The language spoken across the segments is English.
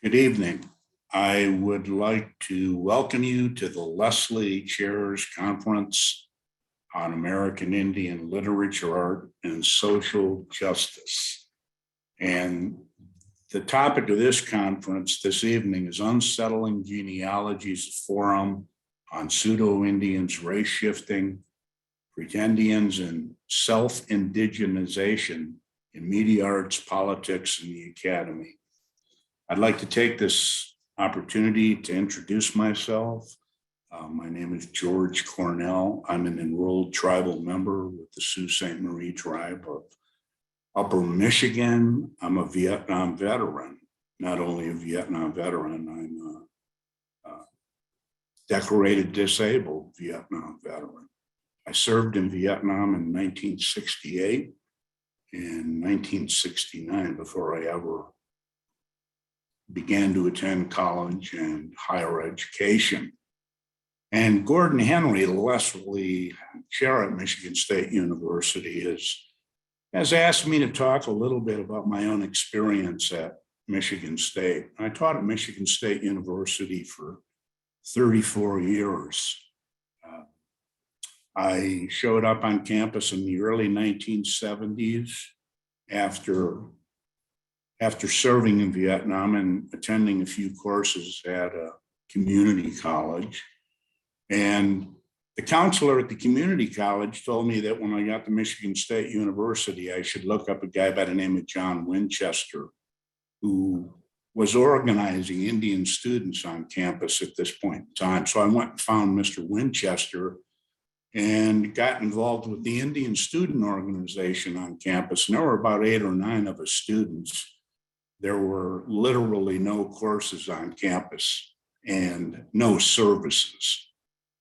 Good evening. I would like to welcome you to the Leslie Chairs Conference on American Indian Literature, Art, and Social Justice. And the topic of this conference this evening is Unsettling Genealogies Forum on Pseudo-Indians, Race Shifting, Pretendians, and Self-Indigenization in Media Arts, Politics, and the Academy. I'd like to take this opportunity to introduce myself. My name is George Cornell. I'm an enrolled tribal member with the Sault Ste. Marie tribe of Upper Michigan. I'm a Vietnam veteran. Not only a Vietnam veteran, I'm a decorated disabled Vietnam veteran. I served in Vietnam in 1968 and 1969 before I ever began to attend college and higher education. And Gordon Henry, the Leslie Chair at Michigan State University, has asked me to talk a little bit about my own experience at Michigan State. I taught at Michigan State University for 34 years. I showed up on campus in the early 1970s after serving in Vietnam and attending a few courses at a community college. And the counselor at the community college told me that when I got to Michigan State University, I should look up a guy by the name of John Winchester, who was organizing Indian students on campus at this point in time. So I went and found Mr. Winchester and got involved with the Indian student organization on campus. And there were about 8 or 9 of us students. There were literally no courses on campus and no services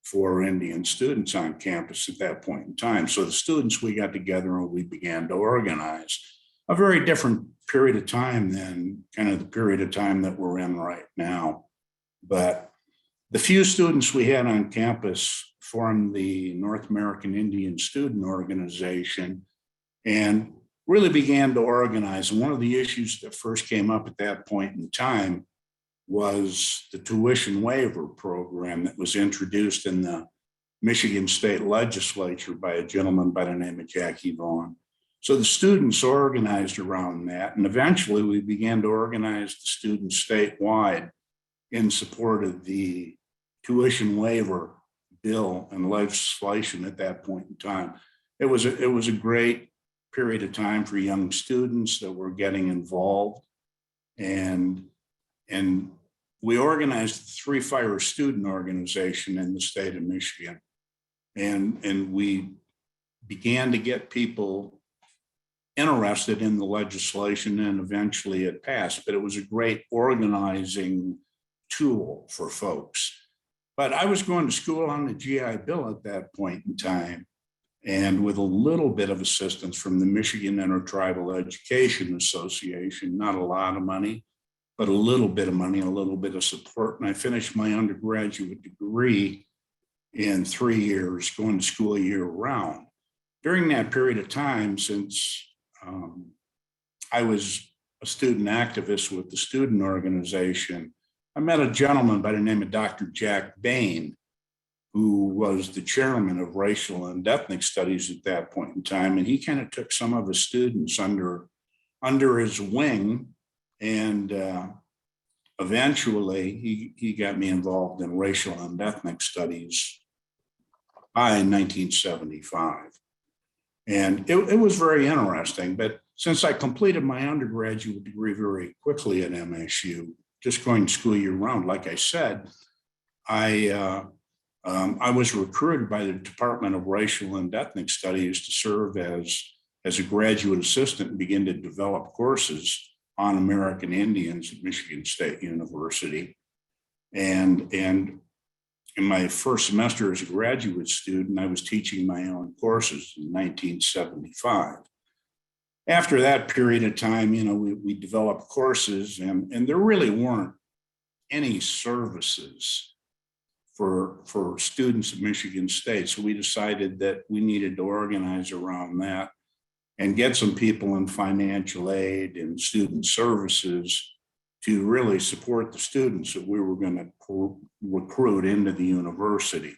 for Indian students on campus at that point in time. So the students, we got together and we began to organize. A very different period of time than kind of the period of time that we're in right now. But the few students we had on campus formed the North American Indian Student Organization and really began to organize. And one of the issues that first came up at that point in time was the tuition waiver program that was introduced in the Michigan State Legislature by a gentleman by the name of Jackie Vaughn. So the students organized around that, and eventually we began to organize the students statewide in support of the tuition waiver bill and legislation at that point in time. It was a great period of time for young students that were getting involved. And we organized the Three Fire Student Organization in the state of Michigan. And we began to get people interested in the legislation, and eventually it passed. But it was a great organizing tool for folks. But I was going to school on the GI Bill at that point in time. And with a little bit of assistance from the Michigan Intertribal Education Association, not a lot of money, but a little bit of money, a little bit of support. And I finished my undergraduate degree in 3 years, going to school year round. During that period of time, since I was a student activist with the student organization, I met a gentleman by the name of Dr. Jack Bain, who was the chairman of racial and ethnic studies at that point in time. And he kind of took some of his students under his wing. And eventually he got me involved in racial and ethnic studies by 1975. And it was very interesting. But since I completed my undergraduate degree very quickly at MSU, just going to school year round, like I said, I was recruited by the Department of Racial and Ethnic Studies to serve as a graduate assistant and begin to develop courses on American Indians at Michigan State University. And in my first semester as a graduate student, I was teaching my own courses in 1975. After that period of time, we developed courses, and there really weren't any services for students at Michigan State. So we decided that we needed to organize around that and get some people in financial aid and student services to really support the students that we were going to recruit into the university.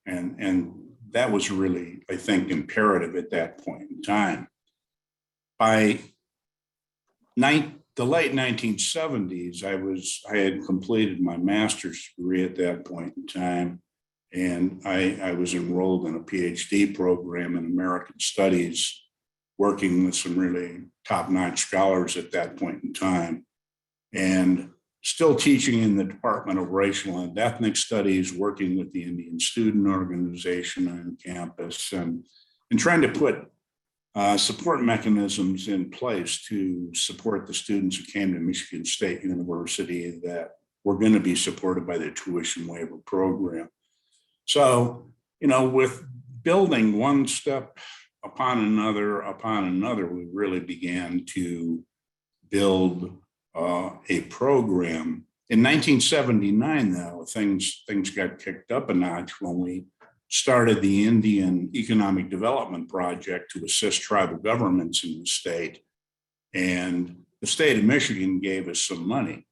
And that was really, I think, imperative at that point in time. By the late 1970s, I had completed my master's degree at that point in time. And I was enrolled in a PhD program in American Studies, working with some really top-notch scholars at that point in time, and still teaching in the Department of Racial and Ethnic Studies, working with the Indian Student Organization on campus, and trying to put support mechanisms in place to support the students who came to Michigan State University that were going to be supported by the tuition waiver program. So, with building one step upon another, we really began to build a program. In 1979, though, things got kicked up a notch when we started the Indian Economic Development Project to assist tribal governments in the state. And the state of Michigan gave us some money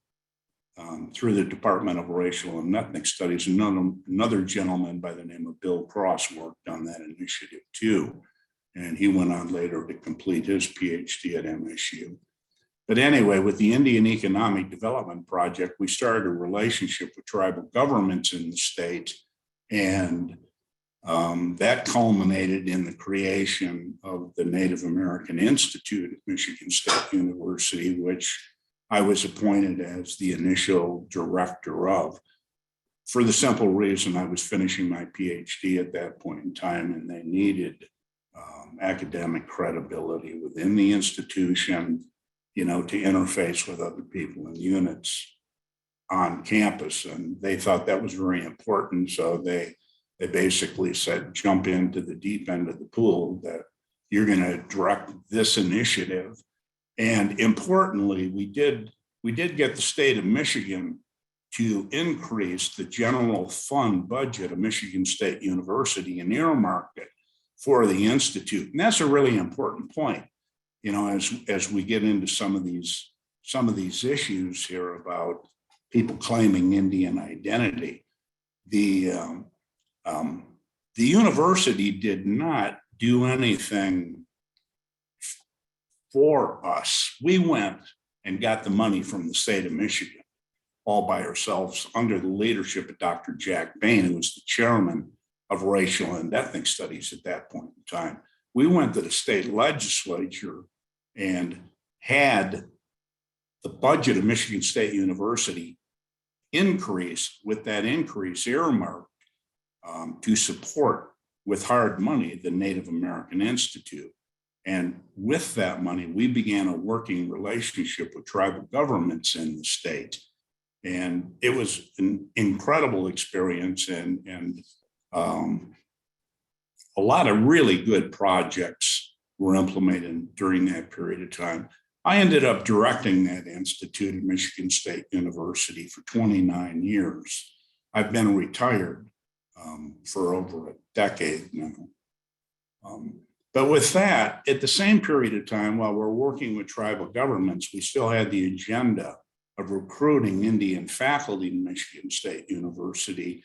through the Department of Racial and Ethnic Studies. Another gentleman by the name of Bill Cross worked on that initiative too. And he went on later to complete his PhD at MSU. But anyway, with the Indian Economic Development Project, we started a relationship with tribal governments in the state. And that culminated in the creation of the Native American Institute at Michigan State University, which I was appointed as the initial director of, for the simple reason I was finishing my PhD at that point in time, and they needed academic credibility within the institution, to interface with other people and units on campus. And they thought that was very important. So they basically said, jump into the deep end of the pool, that you're going to direct this initiative. And importantly, we did get the state of Michigan to increase the general fund budget of Michigan State University and earmark it for the Institute. And that's a really important point, as we get into some of these issues here about people claiming Indian identity. The university did not do anything for us. We went and got the money from the state of Michigan all by ourselves under the leadership of Dr. Jack Bain, who was the chairman of Racial and Ethnic Studies at that point in time. We went to the state legislature and had the budget of Michigan State University increase, with that increase earmarked to support with hard money the Native American Institute. And with that money, we began a working relationship with tribal governments in the state. And it was an incredible experience, and a lot of really good projects were implemented during that period of time. I ended up directing that institute at Michigan State University for 29 years. I've been retired for over a decade now. But with that, at the same period of time, while we're working with tribal governments, we still had the agenda of recruiting Indian faculty in Michigan State University,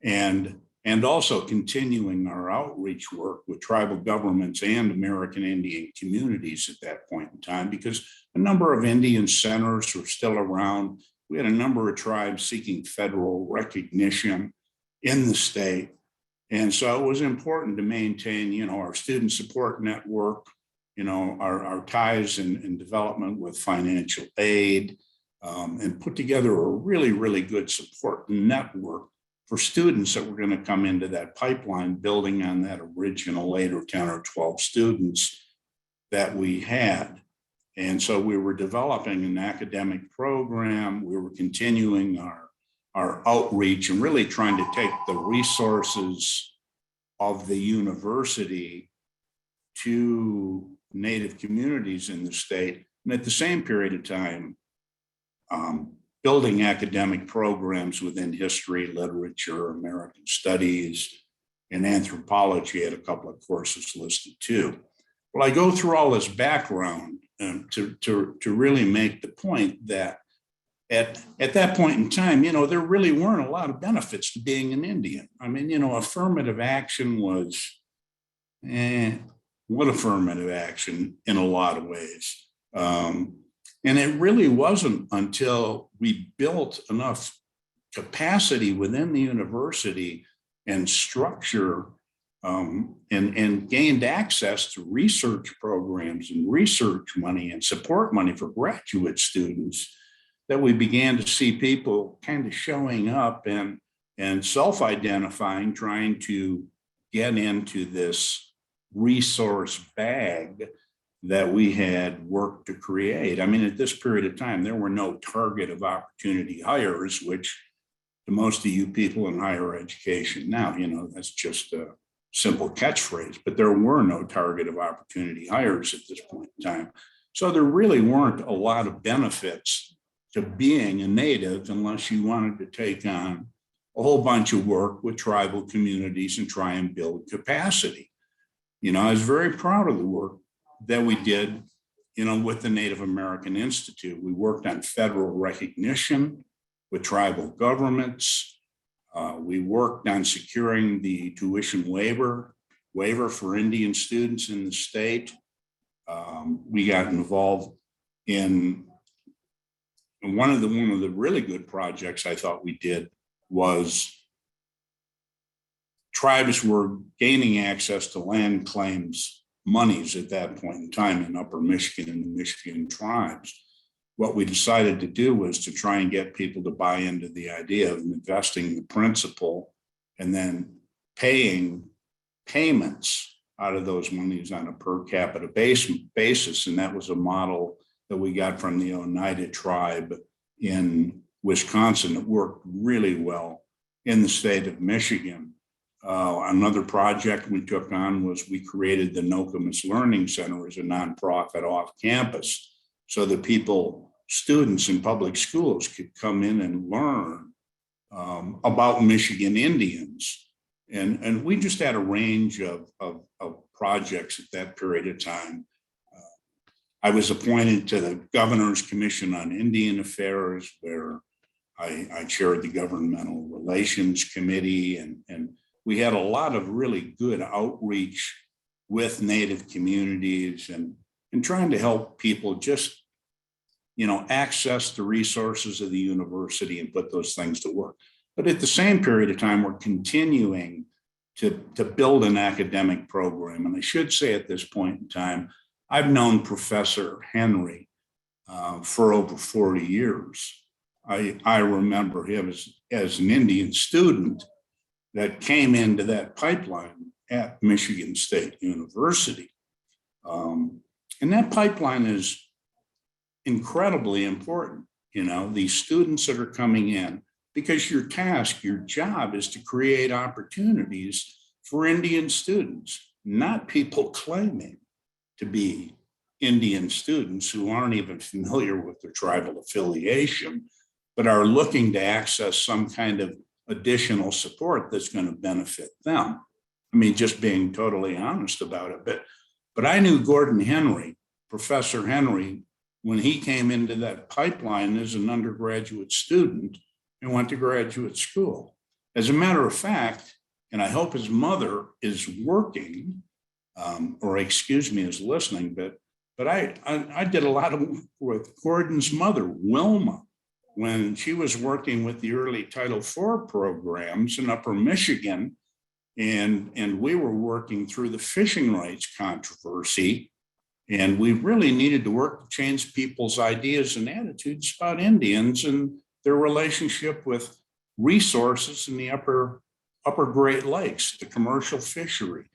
and also continuing our outreach work with tribal governments and American Indian communities at that point in time, because a number of Indian centers were still around. We had a number of tribes seeking federal recognition in the state. And so it was important to maintain, our student support network, our ties and development with financial aid, and put together a really, really good support network for students that were going to come into that pipeline, building on that original 8 or 10 or 12 students that we had. And so we were developing an academic program. We were continuing our outreach and really trying to take the resources of the university to Native communities in the state. And at the same period of time, building academic programs within history, literature, American studies, and anthropology. Had a couple of courses listed too. Well, I go through all this background to really make the point that at that point in time, there really weren't a lot of benefits to being an Indian. I mean, affirmative action was, what affirmative action in a lot of ways. And it really wasn't until we built enough capacity within the university and structure and gained access to research programs and research money and support money for graduate students that we began to see people kind of showing up and self-identifying, trying to get into this resource bag that we had worked to create. I mean, at this period of time, there were no target of opportunity hires, which to most of you people in higher education now, that's just a simple catchphrase, but there were no target of opportunity hires at this point in time. So there really weren't a lot of benefits to being a native unless you wanted to take on a whole bunch of work with tribal communities and try and build capacity. I was very proud of the work that we did, with the Native American Institute. We worked on federal recognition with tribal governments. We worked on securing the tuition waiver for Indian students in the state. We got involved in one of the really good projects I thought we did was tribes were gaining access to land claims monies at that point in time in Upper Michigan and the Michigan tribes. What we decided to do was to try and get people to buy into the idea of investing the principal and then paying payments out of those monies on a per capita basis. And that was a model that we got from the Oneida tribe in Wisconsin that worked really well in the state of Michigan. Another project we took on was we created the Nokomis Learning Center as a nonprofit off campus so that students in public schools could come in and learn about Michigan Indians. And we just had a range of projects at that period of time. I was appointed to the Governor's Commission on Indian Affairs, where I chaired the Governmental Relations Committee, and we had a lot of really good outreach with Native communities and trying to help people just, access the resources of the university and put those things to work. But at the same period of time, we're continuing to build an academic program. And I should say at this point in time, I've known Professor Henry for over 40 years. I remember him as an Indian student that came into that pipeline at Michigan State University. And that pipeline is incredibly important, these students that are coming in, because your job is to create opportunities for Indian students, not people claiming to be Indian students who aren't even familiar with their tribal affiliation, but are looking to access some kind of additional support that's going to benefit them. I mean, just being totally honest about it. But I knew Gordon Henry, Professor Henry, when he came into that pipeline as an undergraduate student and went to graduate school. As a matter of fact, and I hope his mother is working, is listening, but I did a lot of work with Gordon's mother, Wilma, when she was working with the early Title IV programs in Upper Michigan, and we were working through the fishing rights controversy, and we really needed to work to change people's ideas and attitudes about Indians and their relationship with resources in the upper Great Lakes, the commercial fishery.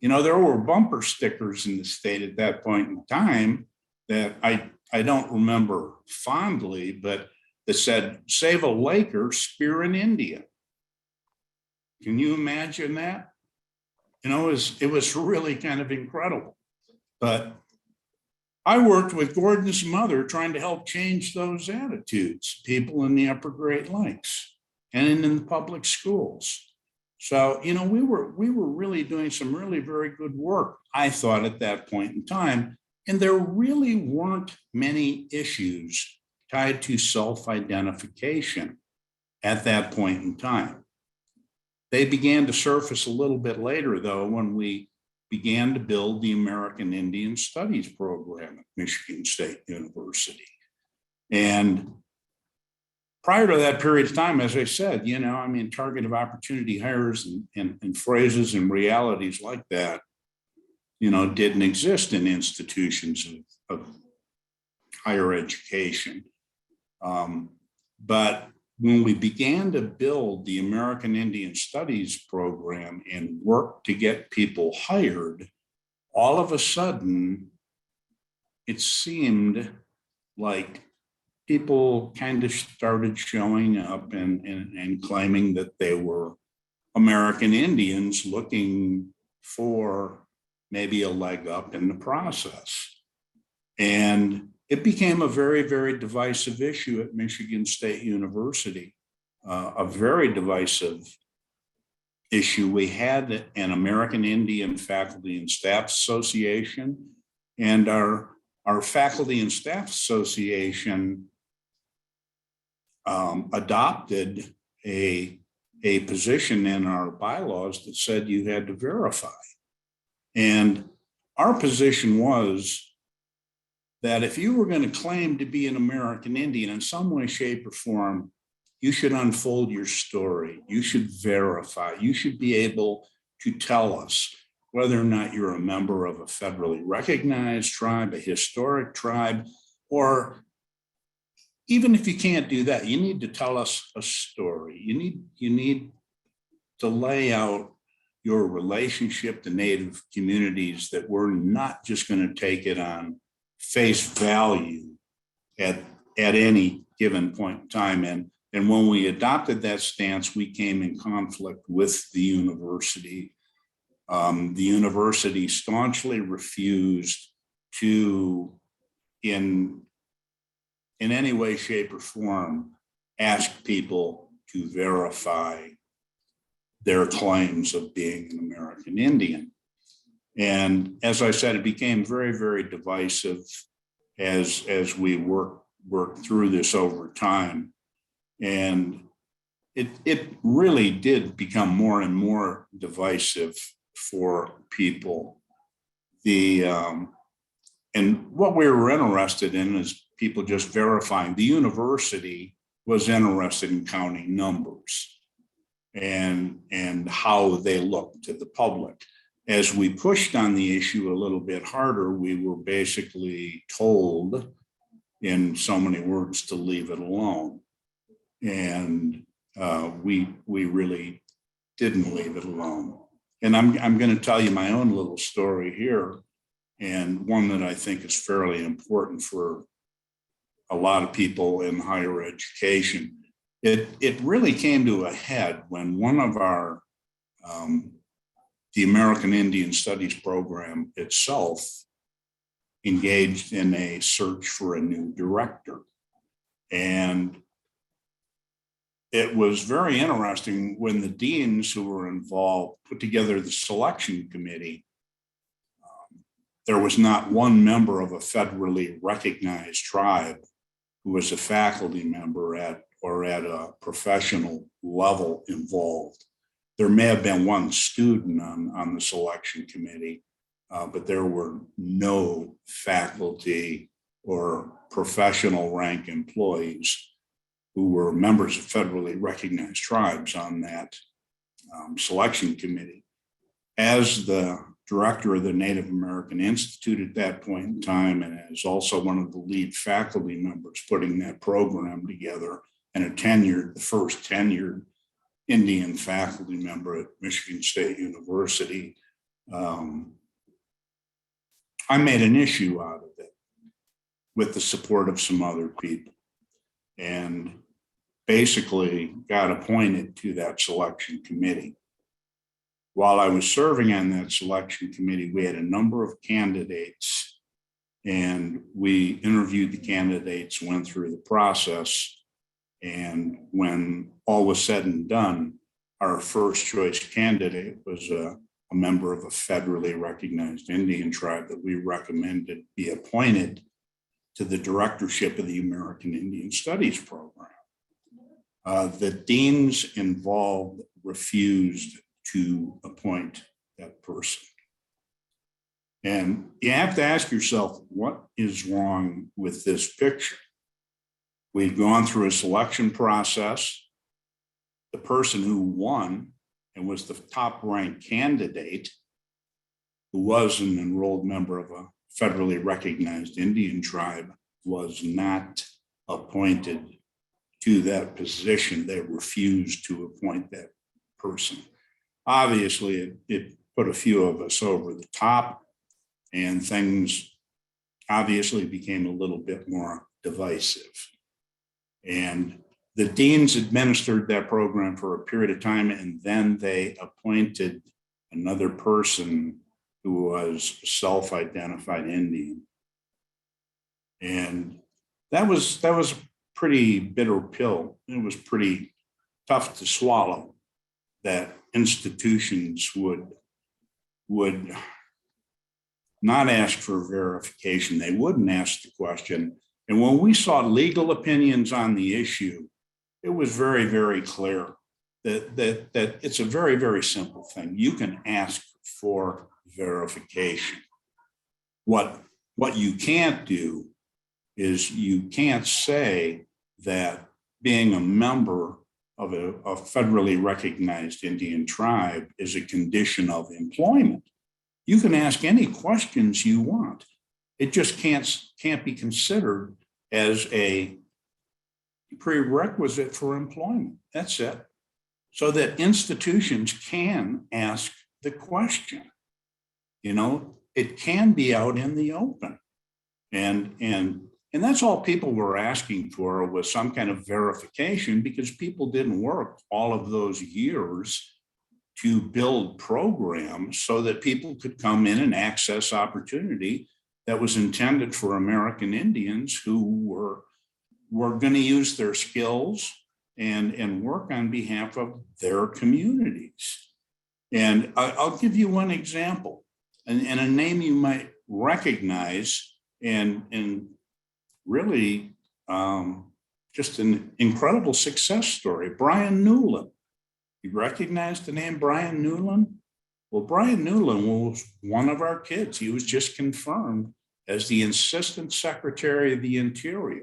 There were bumper stickers in the state at that point in time that I don't remember fondly, but that said, "Save a Laker, spear an Indian." Can you imagine that? It was really kind of incredible. But I worked with Gordon's mother trying to help change those attitudes, people in the upper Great Lakes and in the public schools. So, we were really doing some really very good work, I thought, at that point in time. And there really weren't many issues tied to self-identification at that point in time. They began to surface a little bit later, though, when we began to build the American Indian Studies program at Michigan State University. And prior to that period of time, as I said, target of opportunity hires and phrases and realities like that, didn't exist in institutions of higher education. But when we began to build the American Indian Studies program and work to get people hired, all of a sudden, it seemed like people kind of started showing up and claiming that they were American Indians looking for maybe a leg up in the process. And it became a very, very divisive issue at Michigan State University, a very divisive issue. We had an American Indian Faculty and Staff Association, and our Faculty and Staff Association adopted a position in our bylaws that said you had to verify. And our position was that if you were going to claim to be an American Indian in some way, shape, or form, you should unfold your story. You should verify. You should be able to tell us whether or not you're a member of a federally recognized tribe, a historic tribe, or even if you can't do that, you need to tell us a story. You need to lay out your relationship to Native communities, that we're not just going to take it on face value at any given point in time. And when we adopted that stance, we came in conflict with the university. The university staunchly refused to, in any way, shape, or form, ask people to verify their claims of being an American Indian. And as I said, it became very, very divisive as we worked through this over time. And it really did become more and more divisive for people. And what we were interested in is people just verifying. The university was interested in counting numbers and how they looked to the public. As we pushed on the issue a little bit harder, we were basically told, in so many words, to leave it alone. And we really didn't leave it alone. And I'm going to tell you my own little story here, and one that I think is fairly important for a lot of people in higher education. It really came to a head when one of our, the American Indian Studies program itself engaged in a search for a new director. And it was very interesting when the deans who were involved put together the selection committee. There was not one member of a federally recognized tribe who was a faculty member at a professional level involved. There may have been one student on the selection committee, but there were no faculty or professional rank employees who were members of federally recognized tribes on that selection committee. As the director of the Native American Institute at that point in time, and as also one of the lead faculty members putting that program together, and the first tenured Indian faculty member at Michigan State University, I made an issue out of it with the support of some other people, and basically got appointed to that selection committee. While I was serving on that selection committee, we had a number of candidates, and we interviewed the candidates, went through the process. And when all was said and done, our first choice candidate was a member of a federally recognized Indian tribe that we recommended be appointed to the directorship of the American Indian Studies program. The deans involved refused to appoint that person. And you have to ask yourself, what is wrong with this picture? We've gone through a selection process. The person who won and was the top ranked candidate, who was an enrolled member of a federally recognized Indian tribe, was not appointed to that position. They refused to appoint that person. Obviously, it put a few of us over the top, and things obviously became a little bit more divisive. And the deans administered that program for a period of time, and then they appointed another person who was self-identified Indian. And that was a pretty bitter pill. It was pretty tough to swallow that institutions would not ask for verification. They wouldn't ask the question. And when we saw legal opinions on the issue, it was very, very clear that it's a very, very simple thing. You can ask for verification. What you can't do is you can't say that being a member of a federally recognized Indian tribe is a condition of employment. You can ask any questions you want. It just can't be considered as a prerequisite for employment. That's it. So that institutions can ask the question. You know, it can be out in the open. And that's all people were asking for, was some kind of verification, because people didn't work all of those years to build programs so that people could come in and access opportunity that was intended for American Indians who were going to use their skills and work on behalf of their communities. And I'll give you one example, and a name you might recognize, and really just an incredible success story. Brian Newland. You recognize the name Brian Newland? Well, Brian Newland was one of our kids. He was just confirmed as the Assistant Secretary of the Interior.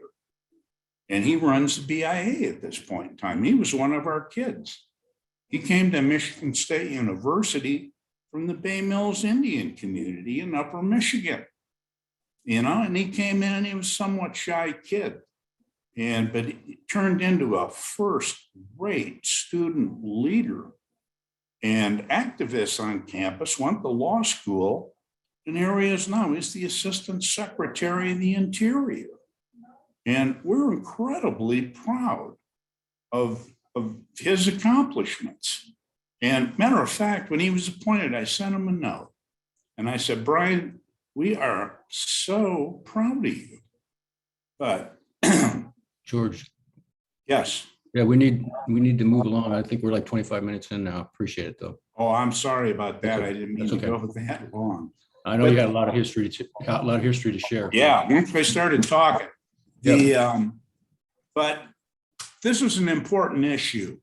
And he runs the BIA at this point in time. He was one of our kids. He came to Michigan State University from the Bay Mills Indian community in Upper Michigan. You know, and he came in and he was a somewhat shy kid. But he turned into a first-rate student leader and activist on campus, went to law school, and here he is now. He's the Assistant Secretary of the Interior. And we're incredibly proud of his accomplishments. And matter of fact, when he was appointed, I sent him a note. And I said, Brian, we are so proud of you. But George. Yes. Yeah, we need to move along. I think we're like 25 minutes in now. Appreciate it though. Oh, I'm sorry about that. I didn't mean to okay. go that long. I know you got a lot of history to share. Yeah, once I started talking, but this is an important issue.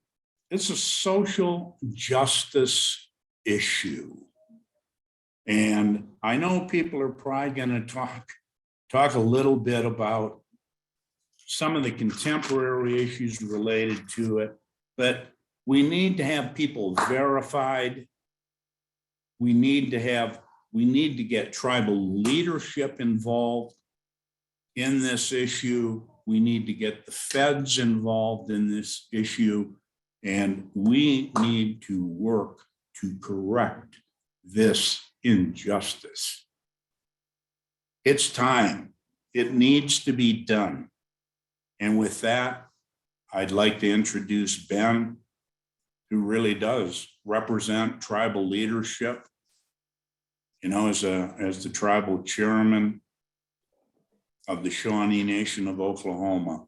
It's a social justice issue. And I know people are probably going to talk a little bit about some of the contemporary issues related to it, but we need to have people verified. We need to get tribal leadership involved in this issue. We need to get the feds involved in this issue, and we need to work to correct this injustice. It's time. It needs to be done. And with that, I'd like to introduce Ben, who really does represent tribal leadership, you know, as the tribal chairman of the Shawnee Nation of Oklahoma.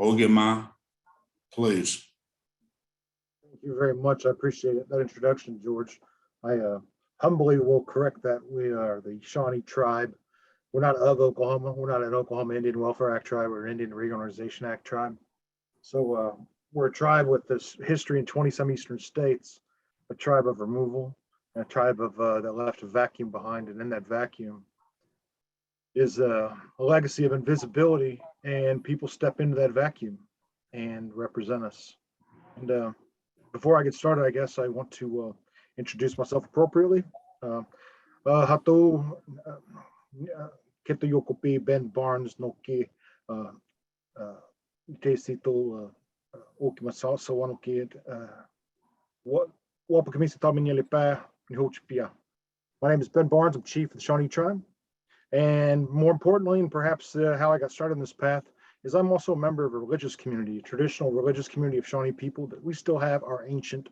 Ogema, please. Thank you very much. I appreciate it, that introduction, George. I humbly will correct that. We are the Shawnee tribe, We're not of Oklahoma. We're not an Oklahoma Indian Welfare Act tribe or an Indian Reorganization Act tribe. So we're a tribe with this history in 20 some eastern states, a tribe of removal, a tribe of that left a vacuum behind. And in that vacuum is a legacy of invisibility, and people step into that vacuum and represent us. And before I get started, I guess I want to introduce myself appropriately. Hato Keto Yokopi Ben Barnes no ke Te Sito Okima Sawano Kid. My name is Ben Barnes. I'm chief of the Shawnee tribe. And more importantly, and perhaps how I got started in this path, is I'm also a member of a religious community, a traditional religious community of Shawnee people that we still have our ancient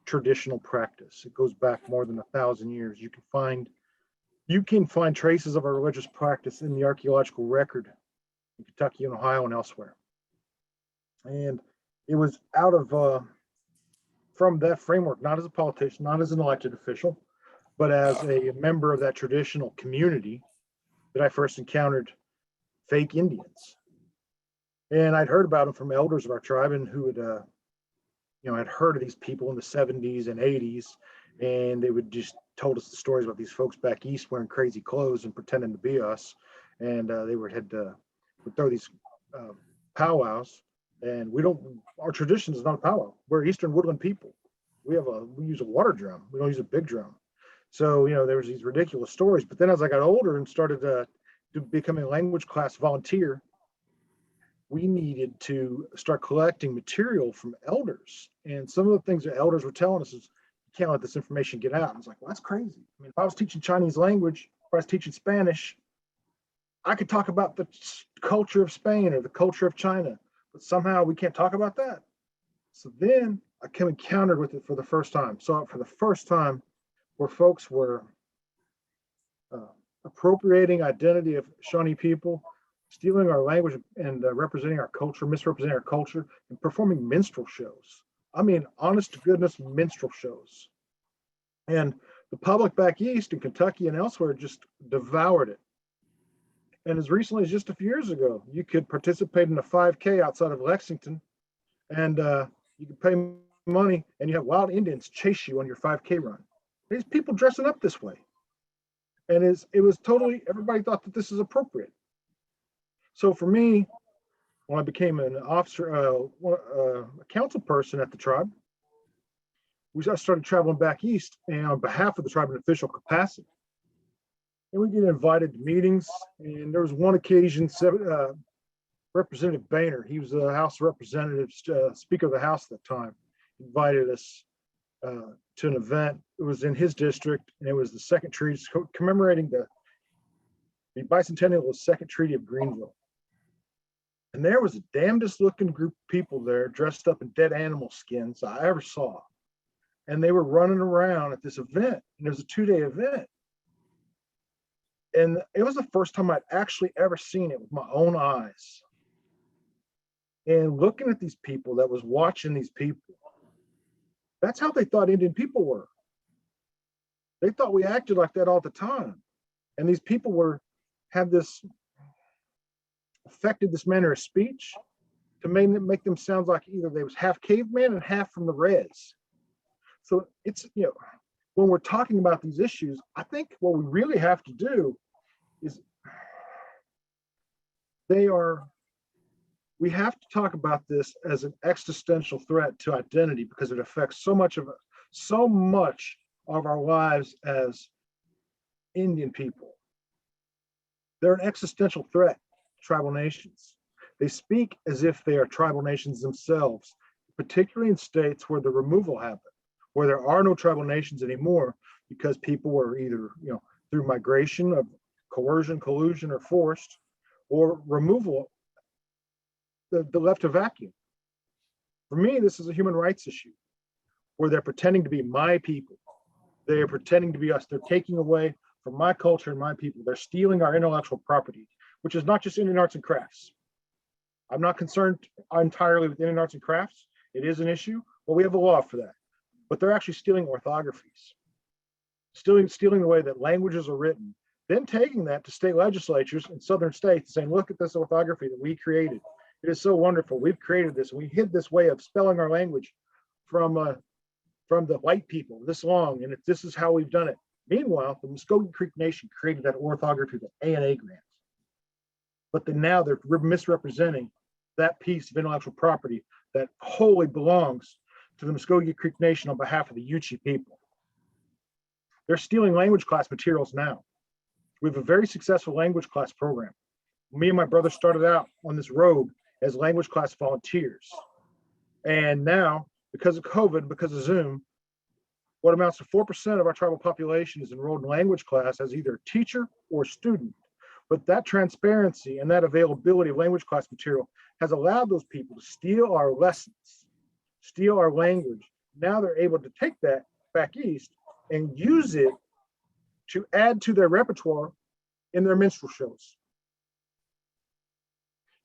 traditional practice. It goes back more than 1,000 years. You can find traces of our religious practice in the archaeological record in Kentucky and Ohio and elsewhere. And it was out of from that framework, not as a politician, not as an elected official, but as a member of that traditional community, that I first encountered fake Indians. And I'd heard about them from elders of our tribe and who had heard of these people in the 70s and 80s, and they would just told us the stories about these folks back east wearing crazy clothes and pretending to be us. And they would throw these powwows, and our tradition is not a powwow. We're Eastern Woodland people. We use a water drum. We don't use a big drum. So, there was these ridiculous stories. But then as I got older and started to become a language class volunteer, we needed to start collecting material from elders. And some of the things that elders were telling us is, you can't let this information get out. I was like, well, that's crazy. I mean, if I was teaching Chinese language, if I was teaching Spanish, I could talk about the culture of Spain or the culture of China, but somehow we can't talk about that. So then I came encountered with it for the first time. Saw it for the first time where folks were appropriating identity of Shawnee people, stealing our language and representing our culture, misrepresenting our culture, and performing minstrel shows. I mean, honest to goodness minstrel shows. And the public back east in Kentucky and elsewhere just devoured it. And as recently as just a few years ago, you could participate in a 5K outside of Lexington, and you could pay money, and you have wild Indians chase you on your 5K run. These people dressing up this way. And it was totally, everybody thought that this is appropriate. So for me, when I became an officer, a council person at the tribe, I started traveling back east and on behalf of the tribe in official capacity. And we get invited to meetings. And there was one occasion, Representative Boehner, he was the House Representative, Speaker of the House at the time, invited us to an event. It was in his district, and it was the second treaty commemorating the bicentennial of the second treaty of Greenville. And there was the damnedest looking group of people there dressed up in dead animal skins I ever saw. And they were running around at this event, and it was a 2-day event. And it was the first time I'd actually ever seen it with my own eyes. And looking at these people that was watching these people, that's how they thought Indian people were. They thought we acted like that all the time. And these people affected this manner of speech to make them sound like either they was half caveman and half from the res. So it's, when we're talking about these issues, I think what we really have to do is we have to talk about this as an existential threat to identity, because it affects so much of our lives as Indian people. They're an existential threat to tribal nations. They speak as if they are tribal nations themselves, particularly in states where the removal happened, where there are no tribal nations anymore, because people were either, through migration of coercion, collusion, or forced, or removal, the left a vacuum. For me, this is a human rights issue, where they're pretending to be my people. They are pretending to be us. They're taking away from my culture and my people. They're stealing our intellectual property, which is not just Indian arts and crafts. I'm not concerned entirely with Indian arts and crafts. It is an issue, but we have a law for that. But they're actually stealing orthographies, stealing the way that languages are written, then taking that to state legislatures in southern states and saying, look at this orthography that we created. It is so wonderful. We've created this. We hid this way of spelling our language from the white people this long, and this is how we've done it. Meanwhile, the Muskogee Creek Nation created that orthography, the A&A grants. But then now they're misrepresenting that piece of intellectual property that wholly belongs to the Muskogee Creek Nation on behalf of the Yuchi people. They're stealing language class materials now. We have a very successful language class program. Me and my brother started out on this road as language class volunteers. And now, because of COVID, because of Zoom, what amounts to 4% of our tribal population is enrolled in language class as either a teacher or student. But that transparency and that availability of language class material has allowed those people to steal our lessons, steal our language. Now they're able to take that back east and use it to add to their repertoire in their minstrel shows.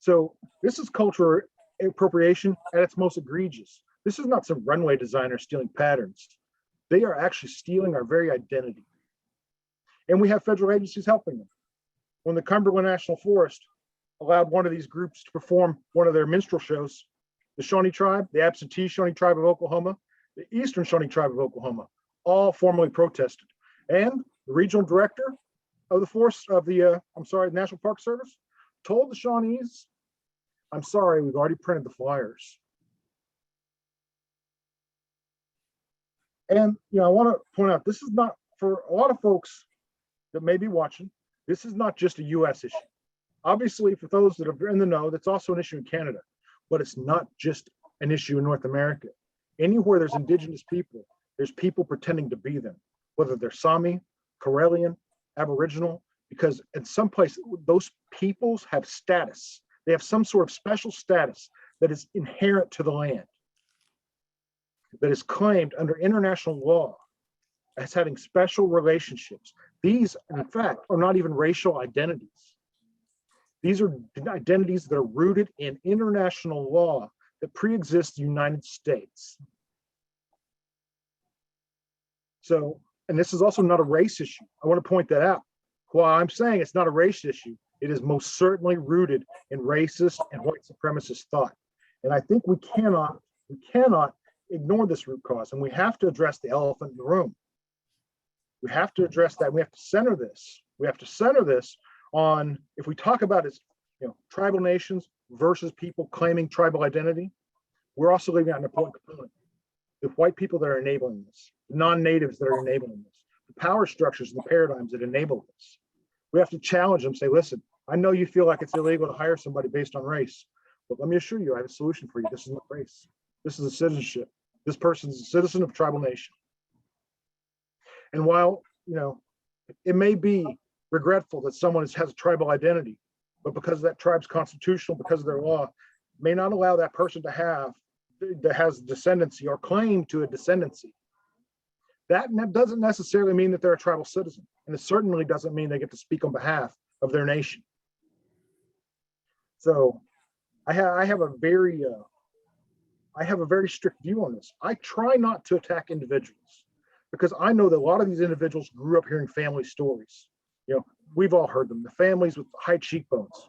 So this is cultural appropriation at its most egregious. This is not some runway designer stealing patterns. They are actually stealing our very identity. And we have federal agencies helping them. When the Cumberland National Forest allowed one of these groups to perform one of their minstrel shows, the Shawnee tribe, the absentee Shawnee tribe of Oklahoma, the Eastern Shawnee tribe of Oklahoma, all formally protested. And the regional director of the force of the, National Park Service told the Shawnees, I'm sorry, we've already printed the flyers. And, I want to point out, this is not, for a lot of folks that may be watching, this is not just a US issue. Obviously, for those that are in the know, that's also an issue in Canada, but it's not just an issue in North America. Anywhere there's Indigenous people, there's people pretending to be them, whether they're Sami, Karelian, Aboriginal, because in some place, those peoples have status. They have some sort of special status that is inherent to the land, that is claimed under international law as having special relationships. These, in fact, are not even racial identities. These are identities that are rooted in international law that pre-exists the United States. So, and this is also not a race issue. I want to point that out. While I'm saying it's not a race issue, it is most certainly rooted in racist and white supremacist thought. And I think we cannot ignore this root cause, and we have to address the elephant in the room. We have to address that. We have to center this. We have to center this on, if we talk about it, tribal nations versus people claiming tribal identity, we're also leaving out an important component. The white people that are enabling this, the non-natives that are enabling this, the power structures and the paradigms that enable this. We have to challenge them, say, listen, I know you feel like it's illegal to hire somebody based on race, but let me assure you, I have a solution for you. This is not race. This is a citizenship. This person's a citizen of a tribal nation. And while, it may be regretful that someone has a tribal identity, but because that tribe's constitutional, because of their law, may not allow that person to has descendancy or claim to a descendancy. That doesn't necessarily mean that they're a tribal citizen. And it certainly doesn't mean they get to speak on behalf of their nation. So I have a very strict view on this. I try not to attack individuals because I know that a lot of these individuals grew up hearing family stories. We've all heard them, the families with high cheekbones.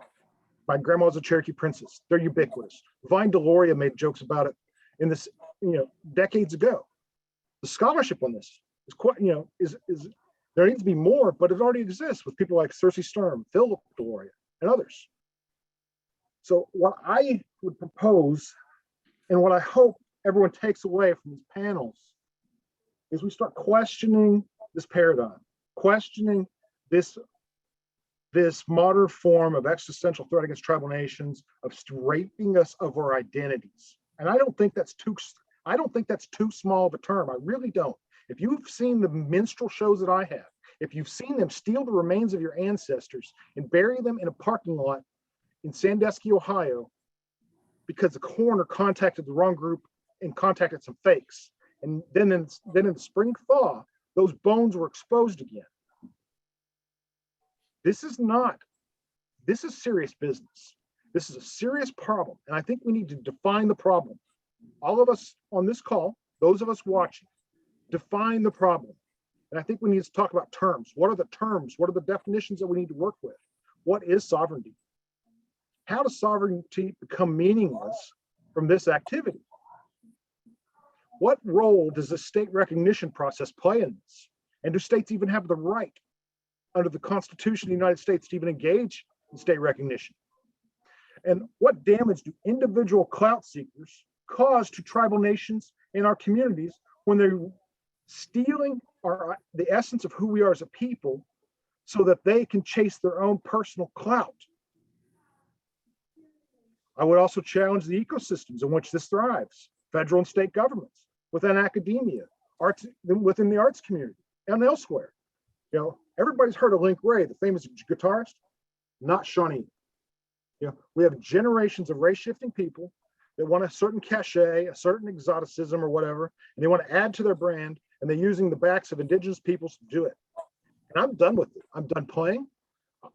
My grandma was a Cherokee princess. They're ubiquitous. Vine Deloria made jokes about it in this, decades ago. The scholarship on this is quite, is there needs to be more, but it already exists with people like Cersei Sturm, Philip Deloria, and others. So what I would propose, and what I hope everyone takes away from these panels, is we start questioning this paradigm, questioning this modern form of existential threat against tribal nations, of stripping us of our identities. And I don't think that's too small of a term. I really don't. If you've seen the minstrel shows that I have, if you've seen them steal the remains of your ancestors and bury them in a parking lot in Sandusky, Ohio, because the coroner contacted the wrong group and contacted some fakes, and then in the spring thaw, those bones were exposed again. This is serious business. This is a serious problem. And I think we need to define the problem. All of us on this call, those of us watching, define the problem. And I think we need to talk about terms. What are the terms? What are the definitions that we need to work with? What is sovereignty? How does sovereignty become meaningless from this activity? What role does the state recognition process play in this? And do states even have the right under the Constitution of the United States to even engage in state recognition? And what damage do individual clout seekers cause to tribal nations in our communities when they're stealing the essence of who we are as a people so that they can chase their own personal clout? I would also challenge the ecosystems in which this thrives, federal and state governments, within academia, arts, within the arts community, and elsewhere. You know, everybody's heard of Link Ray, the famous guitarist, not Shawnee. You know, we have generations of race shifting people that want a certain cachet, a certain exoticism or whatever, and they want to add to their brand, and they're using the backs of indigenous peoples to do it. And I'm done with it. I'm done playing.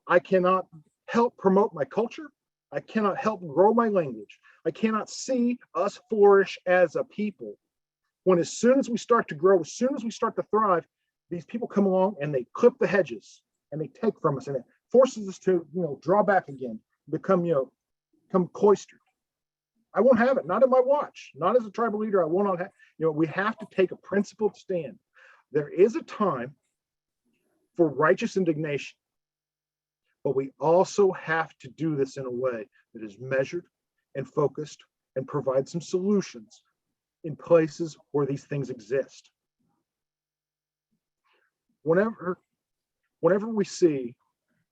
I cannot help promote my culture. I cannot help grow my language. I cannot see us flourish as a people when as soon as we start to grow, as soon as we start to thrive, these people come along and they clip the hedges and they take from us, and it forces us to, draw back again, become cloistered. I won't have it, not in my watch, not as a tribal leader. I will not have, we have to take a principled stand. There is a time for righteous indignation, but we also have to do this in a way that is measured and focused and provide some solutions in places where these things exist. Whenever we see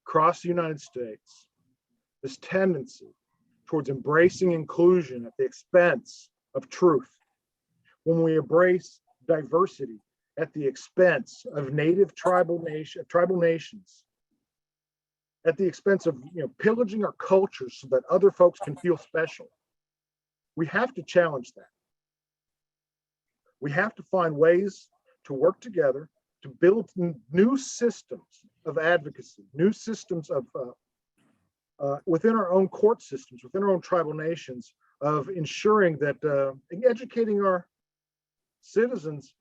across the United States this tendency towards embracing inclusion at the expense of truth, when we embrace diversity at the expense of native tribal nations, at the expense of pillaging our cultures so that other folks can feel special, we have to challenge that. We have to find ways to work together to build new systems of advocacy, new systems of within our own court systems, within our own tribal nations, of ensuring that educating our citizens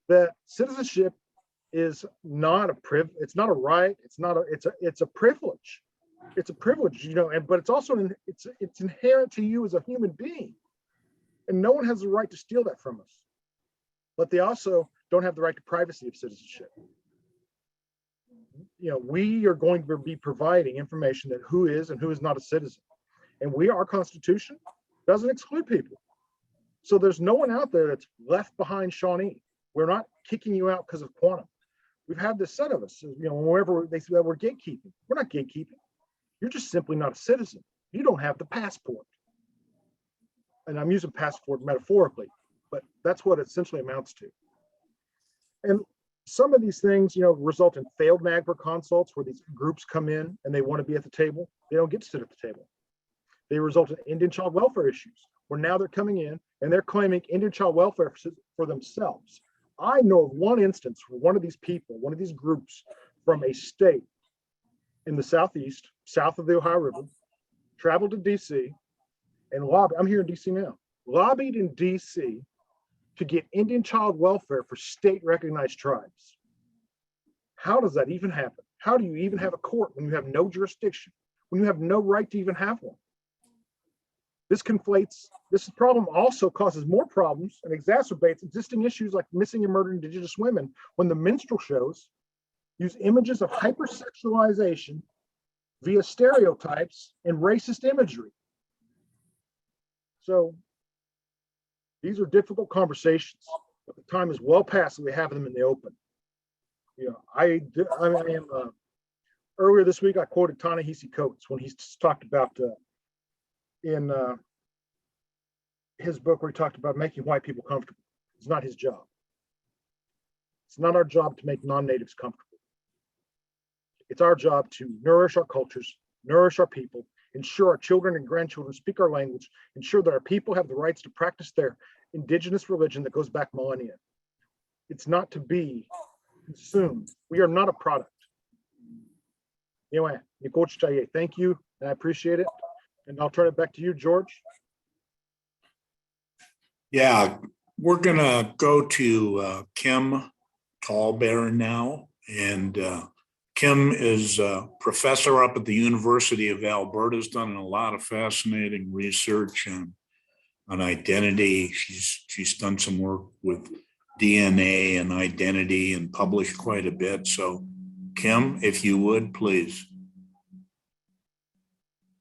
that citizenship is not it's not a right, it's a privilege. It's a privilege, but it's also it's inherent to you as a human being, and no one has the right to steal that from us. But they also don't have the right to privacy of citizenship. We are going to be providing information that who is and who is not a citizen, and our Constitution doesn't exclude people. So there's no one out there that's left behind Shawnee. We're not kicking you out because of quantum. We've had this said of us, wherever they say that we're gatekeeping. We're not gatekeeping. You're just simply not a citizen. You don't have the passport. And I'm using passport metaphorically, but that's what it essentially amounts to. And some of these things, result in failed NAGPRA consults where these groups come in and they want to be at the table. They don't get to sit at the table. They result in Indian child welfare issues where now they're coming in and they're claiming Indian child welfare for themselves. I know of one instance where one of these people, one of these groups from a state in the Southeast, south of the Ohio River, traveled to DC and lobbied. I'm here in DC now. Lobbied in DC to get Indian child welfare for state recognized tribes. How does that even happen? How do you even have a court when you have no jurisdiction, when you have no right to even have one? This problem also causes more problems and exacerbates existing issues like missing and murdered Indigenous women when the minstrel shows use images of hypersexualization via stereotypes and racist imagery. So these are difficult conversations, but the time is well past that we have them in the open. Earlier this week, I quoted Ta-Nehisi Coates when he talked about in his book where he talked about making white people comfortable. It's not his job. It's not our job to make non-natives comfortable. It's our job to nourish our cultures, nourish our people, ensure our children and grandchildren speak our language, ensure that our people have the rights to practice their indigenous religion that goes back millennia. It's not to be consumed. We are not a product. Anyway, thank you, and I appreciate it. And I'll turn it back to you, George. Yeah, we're gonna go to Kim Tallbear now. And Kim is a professor up at the University of Alberta, has done a lot of fascinating research on identity. She's done some work with DNA and identity and published quite a bit. So Kim, if you would, please.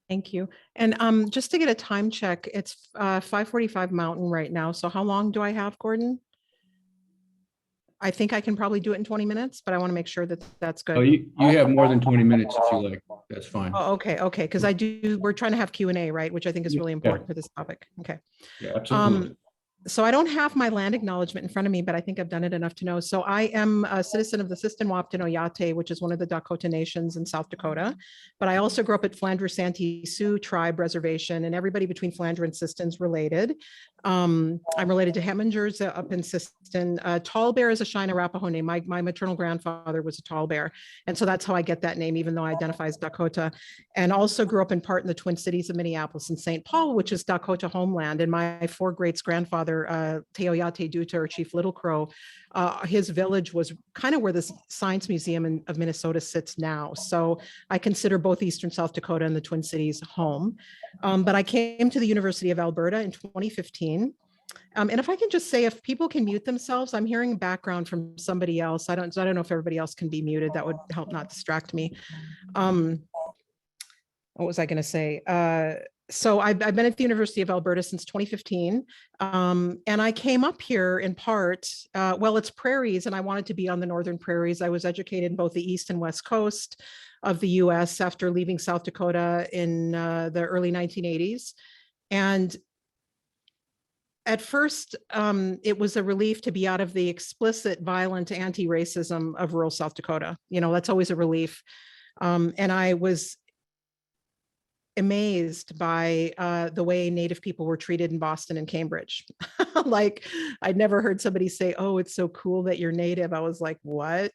Thank you. And just to get a time check, it's 5:45 Mountain right now. So how long do I have, Gordon? I think I can probably do it in 20 minutes, but I want to make sure that that's good. Oh, you have more than 20 minutes if you like. That's fine. Oh, okay. Because we're trying to have Q&A, right? Which I think is really important for this topic. Okay. Yeah, absolutely. So I don't have my land acknowledgement in front of me, but I think I've done it enough to know. So I am a citizen of the Sistenwaptin Oyate, which is one of the Dakota nations in South Dakota. But I also grew up at Flandre Santee Sioux Tribe Reservation, and everybody between Flandre and Sisten's related. I'm related to Hemmingers up in Siston. Tallbear is a Shina Arapaho name. My maternal grandfather was a Tallbear. And so that's how I get that name, even though I identify as Dakota. And also grew up in part in the Twin Cities of Minneapolis and St. Paul, which is Dakota homeland. And my four greats grandfather, Teoyate Duta, or Chief Little Crow, his village was kind of where the Science Museum of Minnesota sits now. So I consider both Eastern South Dakota and the Twin Cities home. But I came to the University of Alberta in 2015. And if I can just say, if people can mute themselves, I'm hearing background from somebody else. I don't know if everybody else can be muted. That would help not distract me. What was I going to say? So I've been at the University of Alberta since 2015. And I came up here in part, well, it's prairies, and I wanted to be on the northern prairies. I was educated in both the East and West Coast of the US after leaving South Dakota in the early 1980s. And at first, it was a relief to be out of the explicit, violent anti-racism of rural South Dakota. You know, that's always a relief. And I was amazed by the way Native people were treated in Boston and Cambridge. Like, I'd never heard somebody say, "Oh, it's so cool that you're Native." I was like, what?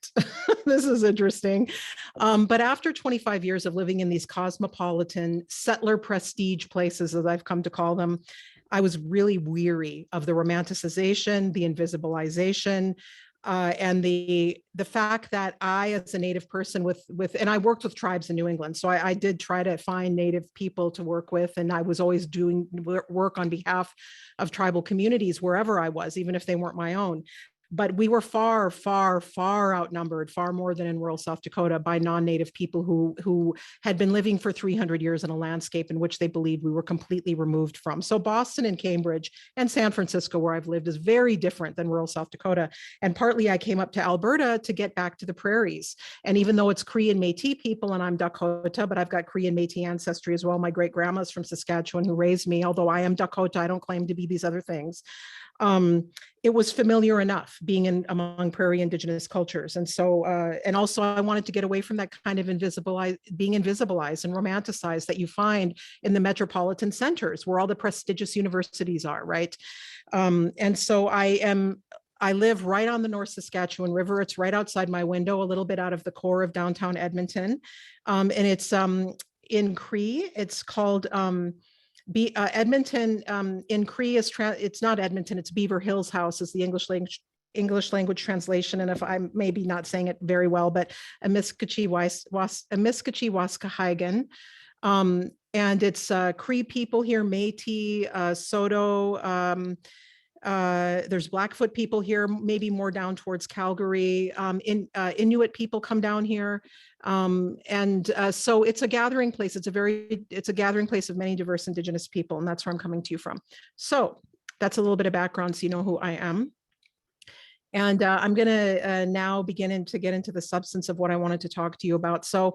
This is interesting. But after 25 years of living in these cosmopolitan settler prestige places, as I've come to call them, I was really weary of the romanticization, the invisibilization, and the fact that I, as a Native person and I worked with tribes in New England, so I did try to find Native people to work with, and I was always doing work on behalf of tribal communities wherever I was, even if they weren't my own. But we were far, far, far outnumbered, far more than in rural South Dakota, by non-Native people who had been living for 300 years in a landscape in which they believed we were completely removed from. So Boston and Cambridge and San Francisco, where I've lived, is very different than rural South Dakota. And partly I came up to Alberta to get back to the prairies. And even though it's Cree and Métis people, and I'm Dakota, but I've got Cree and Métis ancestry as well. My great grandma's from Saskatchewan who raised me. Although I am Dakota, I don't claim to be these other things. It was familiar enough being among prairie Indigenous cultures. And so, and also I wanted to get away from that kind of being invisibilized and romanticized that you find in the metropolitan centers where all the prestigious universities are, right? And so I live right on the North Saskatchewan River. It's right outside my window, a little bit out of the core of downtown Edmonton. And it's in Cree, it's called, Edmonton in Cree is it's not Edmonton, it's Beaver Hills House is the English language translation. And if I'm maybe not saying it very well, but Amiskachi Waskahigan. And it's Cree people here, Métis, Saulteaux, there's Blackfoot people here, maybe more down towards Calgary. Inuit people come down here. So it's a gathering place. It's a gathering place of many diverse Indigenous people, and that's where I'm coming to you from. So that's a little bit of background so you know who I am. And I'm going to now begin to get into the substance of what I wanted to talk to you about. So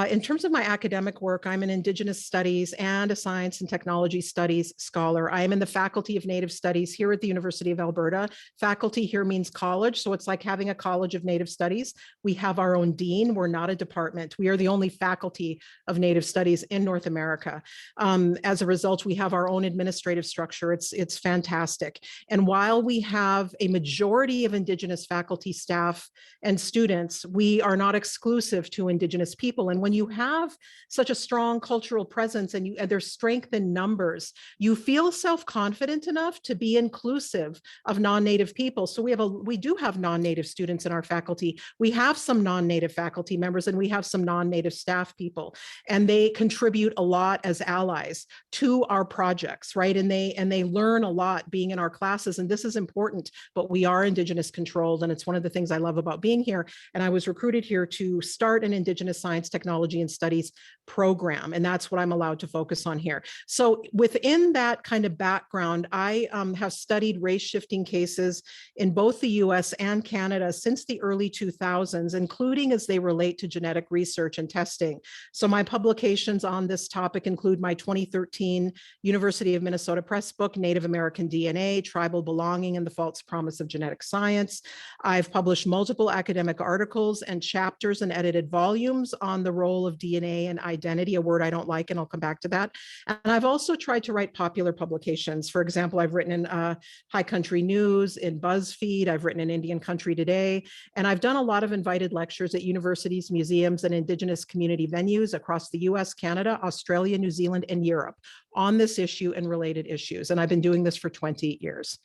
in terms of my academic work, I'm an Indigenous Studies and a Science and Technology Studies scholar. I am in the Faculty of Native Studies here at the University of Alberta. Faculty here means college, so it's like having a College of Native Studies. We have our own dean. We're not a department. We are the only faculty of Native Studies in North America. As a result, we have our own administrative structure. It's fantastic. And while we have a majority of Indigenous faculty, staff, and students, we are not exclusive to Indigenous people. And when you have such a strong cultural presence and there's strength in numbers, you feel self-confident enough to be inclusive of non-Native people. So we do have non-Native students in our faculty. We have some non-Native faculty members, and we have some non-Native staff people, and they contribute a lot as allies to our projects, right? And they learn a lot being in our classes, and this is important, but we are Indigenous controlled, and it's one of the things I love about being here. And I was recruited here to start an Indigenous science, technology, and studies program, and that's what I'm allowed to focus on here. So within that kind of background, I have studied race shifting cases in both the US and Canada since the early 2000s, including as they relate to genetic research and testing. So my publications on this topic include my 2013 University of Minnesota Press book, Native American DNA, Tribal Belonging and the False Promise of Genetic Science. I've published multiple academic articles and chapters and edited volumes on the role of DNA and identity, a word I don't like, and I'll come back to that. And I've also tried to write popular publications. For example, I've written in High Country News, in BuzzFeed, I've written in Indian Country Today, and I've done a lot of invited lectures at universities, museums, and Indigenous community venues across the US, Canada, Australia, New Zealand, and Europe on this issue and related issues. And I've been doing this for 20 years.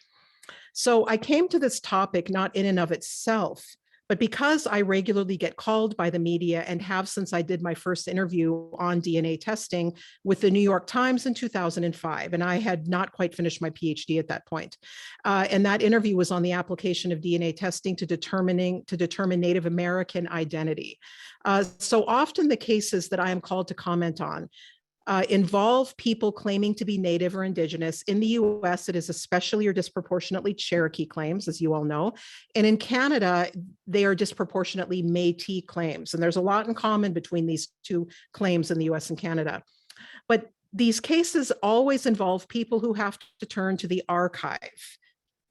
So I came to this topic not in and of itself, but because I regularly get called by the media and have since I did my first interview on DNA testing with the New York Times in 2005, and I had not quite finished my PhD at that point. And that interview was on the application of DNA testing to determine Native American identity. So often the cases that I am called to comment on involve people claiming to be Native or Indigenous. In the US, it is especially or disproportionately Cherokee claims, as you all know. And in Canada, they are disproportionately Métis claims. And there's a lot in common between these two claims in the US and Canada. But these cases always involve people who have to turn to the archive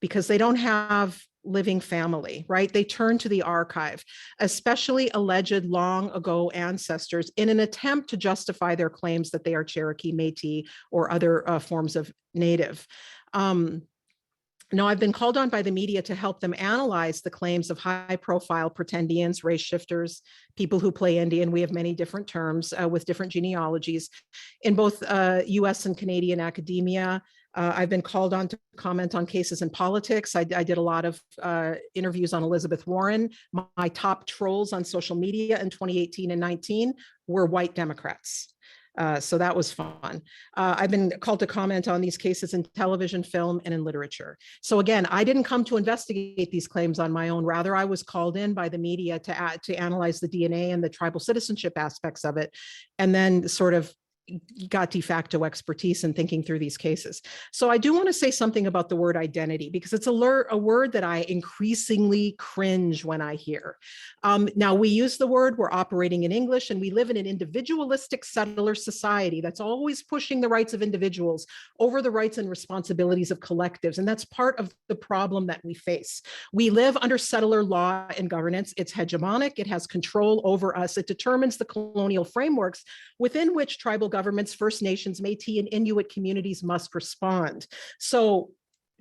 because they don't have living family, right? They turn to the archive, especially alleged long ago ancestors, in an attempt to justify their claims that they are Cherokee, Métis, or other forms of Native. Now, I've been called on by the media to help them analyze the claims of high-profile pretendians, race shifters, people who play Indian. We have many different terms with different genealogies in both US and Canadian academia. I've been called on to comment on cases in politics. I did a lot of interviews on Elizabeth Warren. My top trolls on social media in 2018 and 19 were white Democrats. So that was fun. I've been called to comment on these cases in television, film, and in literature. So again, I didn't come to investigate these claims on my own. Rather, I was called in by the media to analyze the DNA and the tribal citizenship aspects of it, and then sort of got de facto expertise in thinking through these cases. So I do want to say something about the word identity, because it's a word that I increasingly cringe when I hear. Now, we use the word, we're operating in English, and we live in an individualistic settler society that's always pushing the rights of individuals over the rights and responsibilities of collectives. And that's part of the problem that we face. We live under settler law and governance. It's hegemonic. It has control over us. It determines the colonial frameworks within which tribal governments, First Nations, Métis, and Inuit communities must respond. So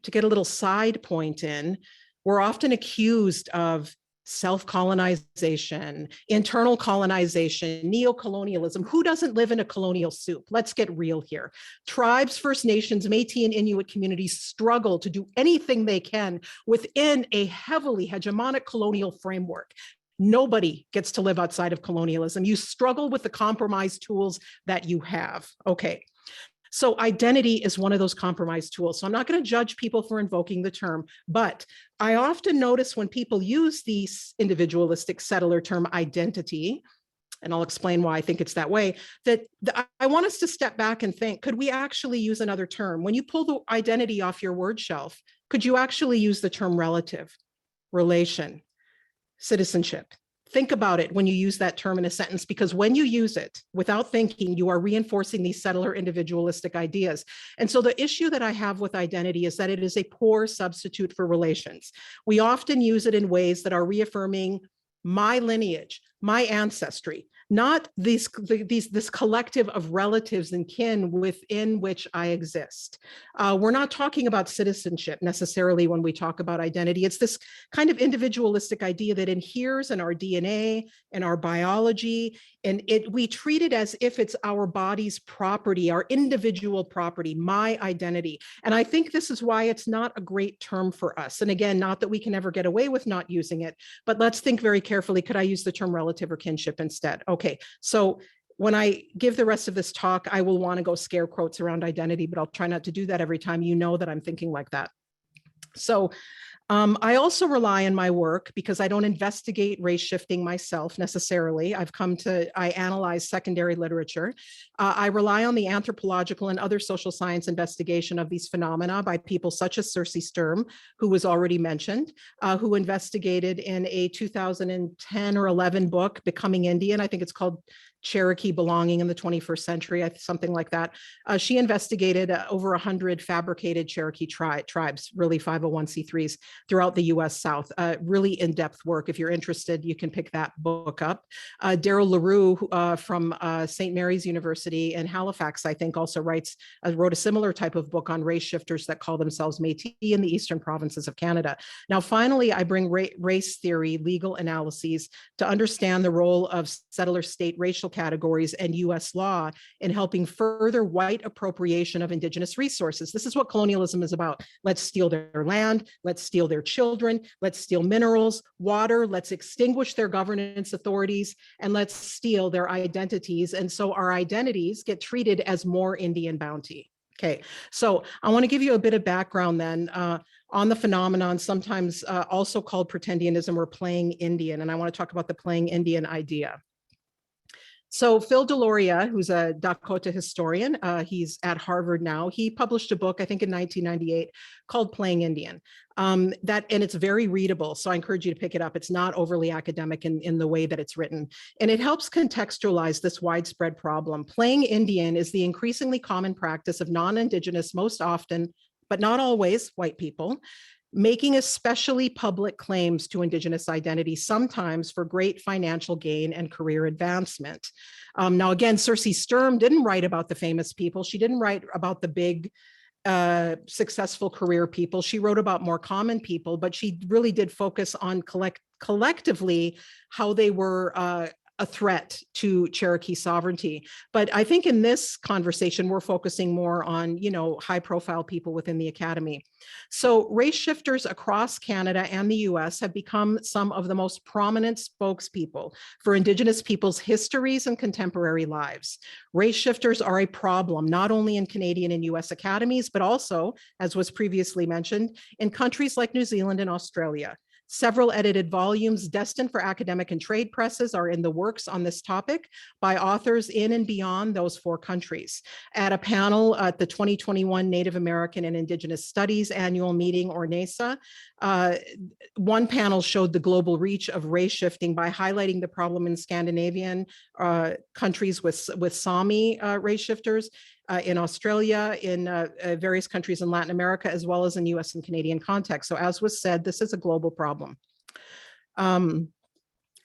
to get a little side point in, we're often accused of self-colonization, internal colonization, neo-colonialism. Who doesn't live in a colonial soup? Let's get real here. Tribes, First Nations, Métis, and Inuit communities struggle to do anything they can within a heavily hegemonic colonial framework. Nobody gets to live outside of colonialism. You struggle with the compromise tools that you have. Okay. So identity is one of those compromise tools. So I'm not going to judge people for invoking the term, but I often notice when people use the individualistic settler term identity, and I'll explain why I think it's that way, that I want us to step back and think, could we actually use another term? When you pull the identity off your word shelf, could you actually use the term relative, relation, citizenship? Think about it when you use that term in a sentence, because when you use it without thinking, you are reinforcing these settler individualistic ideas. And so the issue that I have with identity is that it is a poor substitute for relations. We often use it in ways that are reaffirming my lineage, my ancestry, not this collective of relatives and kin within which I exist. We're not talking about citizenship necessarily when we talk about identity. It's this kind of individualistic idea that inheres in our DNA and our biology, and we treat it as if it's our body's property, our individual property, my identity. And I think this is why it's not a great term for us. And again, not that we can ever get away with not using it, but let's think very carefully. Could I use the term relative or kinship instead? Okay, so when I give the rest of this talk, I will want to go scare quotes around identity, but I'll try not to do that every time. You know that I'm thinking like that. So I also rely on my work because I don't investigate race shifting myself necessarily. I analyze secondary literature. I rely on the anthropological and other social science investigation of these phenomena by people such as Circe Sturm, who was already mentioned, who investigated in a 2010 or 11 book, Becoming Indian. I think it's called Cherokee Belonging in the 21st Century, something like that. She investigated over 100 fabricated Cherokee tribes, really 501c3s throughout the US South. Really in-depth work. If you're interested, you can pick that book up. Daryl LaRue from St. Mary's University in Halifax, I think, also wrote a similar type of book on race shifters that call themselves Métis in the eastern provinces of Canada. Now, finally, I bring race theory, legal analyses to understand the role of settler state racial categories and US law in helping further white appropriation of Indigenous resources. This is what colonialism is about. Let's steal their land, let's steal their children, let's steal minerals, water, let's extinguish their governance authorities, and let's steal their identities. And so our identities get treated as more Indian bounty. Okay, so I want to give you a bit of background then on the phenomenon, sometimes also called pretendianism or playing Indian. And I want to talk about the playing Indian idea. So Phil Deloria, who's a Dakota historian, he's at Harvard now. He published a book, I think in 1998, called Playing Indian. And it's very readable, so I encourage you to pick it up. It's not overly academic in the way that it's written. And it helps contextualize this widespread problem. Playing Indian is the increasingly common practice of non-Indigenous, most often, but not always, white people, making especially public claims to Indigenous identity, sometimes for great financial gain and career advancement. Now, again, Circe Sturm didn't write about the famous people. She didn't write about the big, successful career people. She wrote about more common people, but she really did focus on collectively how they were a threat to Cherokee sovereignty. But I think in this conversation, we're focusing more on, high profile people within the academy. So race shifters across Canada and the US have become some of the most prominent spokespeople for Indigenous people's histories and contemporary lives. Race shifters are a problem, not only in Canadian and US academies, but also, as was previously mentioned, in countries like New Zealand and Australia. Several edited volumes destined for academic and trade presses are in the works on this topic by authors in and beyond those 4 countries. At a panel at the 2021 Native American and Indigenous Studies Annual Meeting, or NASA, one panel showed the global reach of race shifting by highlighting the problem in Scandinavian countries with Sami race shifters, in Australia, in various countries in Latin America, as well as in US and Canadian context. So as was said, this is a global problem.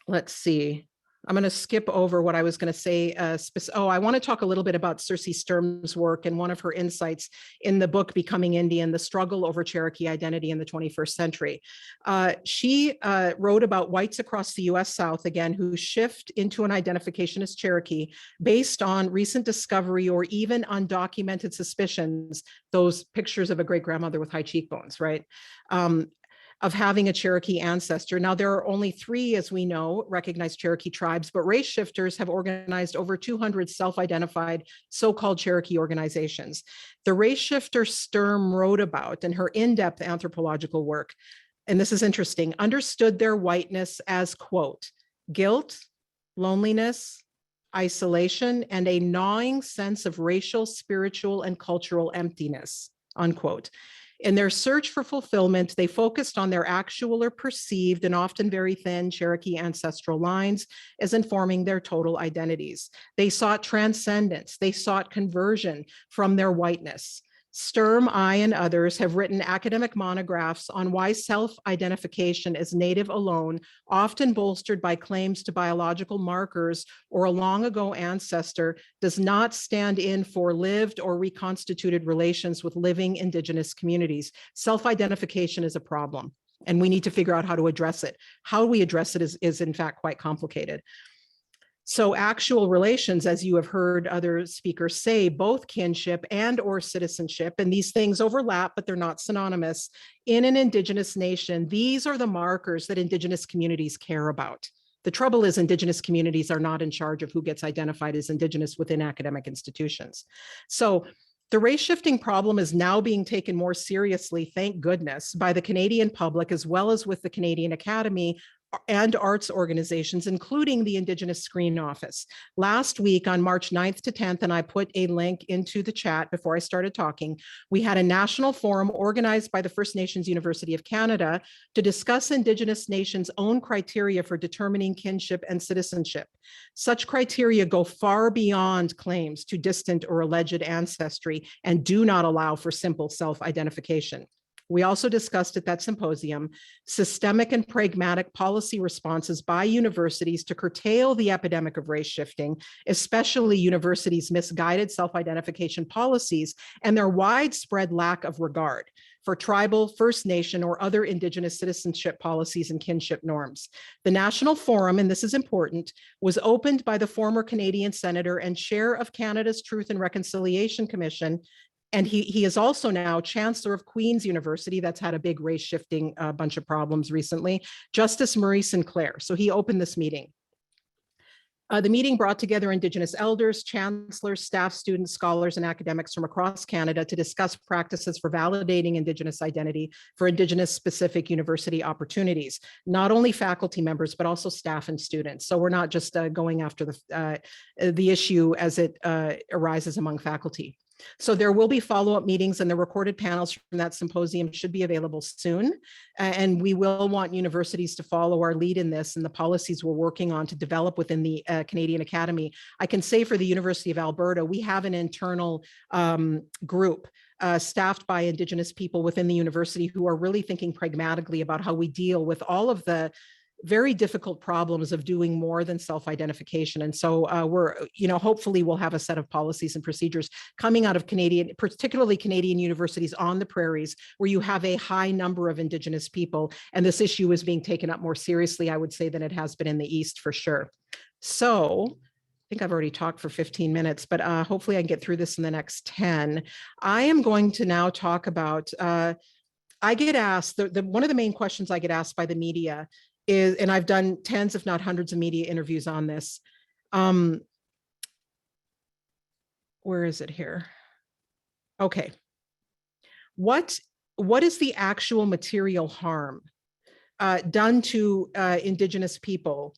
Let's see. I'm going to skip over what I was going to say. I want to talk a little bit about Circe Sturm's work and one of her insights in the book, Becoming Indian, the struggle over Cherokee identity in the 21st century. She wrote about whites across the US South, again, who shift into an identification as Cherokee based on recent discovery or even undocumented suspicions, those pictures of a great-grandmother with high cheekbones, right? Of having a Cherokee ancestor. Now, there are only 3, as we know, recognized Cherokee tribes, but race shifters have organized over 200 self-identified so-called Cherokee organizations. The race shifter Sturm wrote about in her in-depth anthropological work, and this is interesting, understood their whiteness as, quote, guilt, loneliness, isolation, and a gnawing sense of racial, spiritual, and cultural emptiness, unquote. In their search for fulfillment, they focused on their actual or perceived and often very thin Cherokee ancestral lines as informing their total identities. They sought transcendence. They sought conversion from their whiteness. Sturm, I, and others have written academic monographs on why self-identification as Native alone, often bolstered by claims to biological markers or a long ago ancestor, does not stand in for lived or reconstituted relations with living Indigenous communities. Self-identification is a problem, and we need to figure out how to address it. How we address it is in fact quite complicated. So actual relations, as you have heard other speakers say, both kinship and or citizenship, and these things overlap, but they're not synonymous. In an Indigenous nation, these are the markers that Indigenous communities care about. The trouble is Indigenous communities are not in charge of who gets identified as Indigenous within academic institutions. So the race shifting problem is now being taken more seriously, thank goodness, by the Canadian public, as well as with the Canadian Academy and arts organizations, including the Indigenous Screen Office. Last week on March 9th to 10th, and I put a link into the chat before I started talking, we had a national forum organized by the First Nations University of Canada to discuss Indigenous nations' own criteria for determining kinship and citizenship. Such criteria go far beyond claims to distant or alleged ancestry and do not allow for simple self-identification. We also discussed at that symposium systemic and pragmatic policy responses by universities to curtail the epidemic of race shifting, especially universities' misguided self-identification policies and their widespread lack of regard for tribal, First Nation, or other Indigenous citizenship policies and kinship norms. The National Forum, and this is important, was opened by the former Canadian Senator and Chair of Canada's Truth and Reconciliation Commission, and he is also now Chancellor of Queen's University, that's had a big race shifting bunch of problems recently, Justice Murray Sinclair. So he opened this meeting. The meeting brought together Indigenous elders, chancellors, staff, students, scholars, and academics from across Canada to discuss practices for validating Indigenous identity for Indigenous specific university opportunities, not only faculty members, but also staff and students. So we're not just going after the issue as it arises among faculty. So there will be follow-up meetings, and the recorded panels from that symposium should be available soon. And we will want universities to follow our lead in this and the policies we're working on to develop within the Canadian Academy. I can say for the University of Alberta, we have an internal group staffed by Indigenous people within the university who are really thinking pragmatically about how we deal with all of the very difficult problems of doing more than self-identification. And so we're, hopefully we'll have a set of policies and procedures coming out of particularly Canadian universities on the prairies, where you have a high number of Indigenous people. And this issue is being taken up more seriously, I would say, than it has been in the East for sure. So I think I've already talked for 15 minutes, but hopefully I can get through this in the next 10. I am going to now talk about, I get asked, one of the main questions I get asked by the media is, and I've done tens, if not hundreds of media interviews on this. Where is it here? Okay. What is the actual material harm done to Indigenous people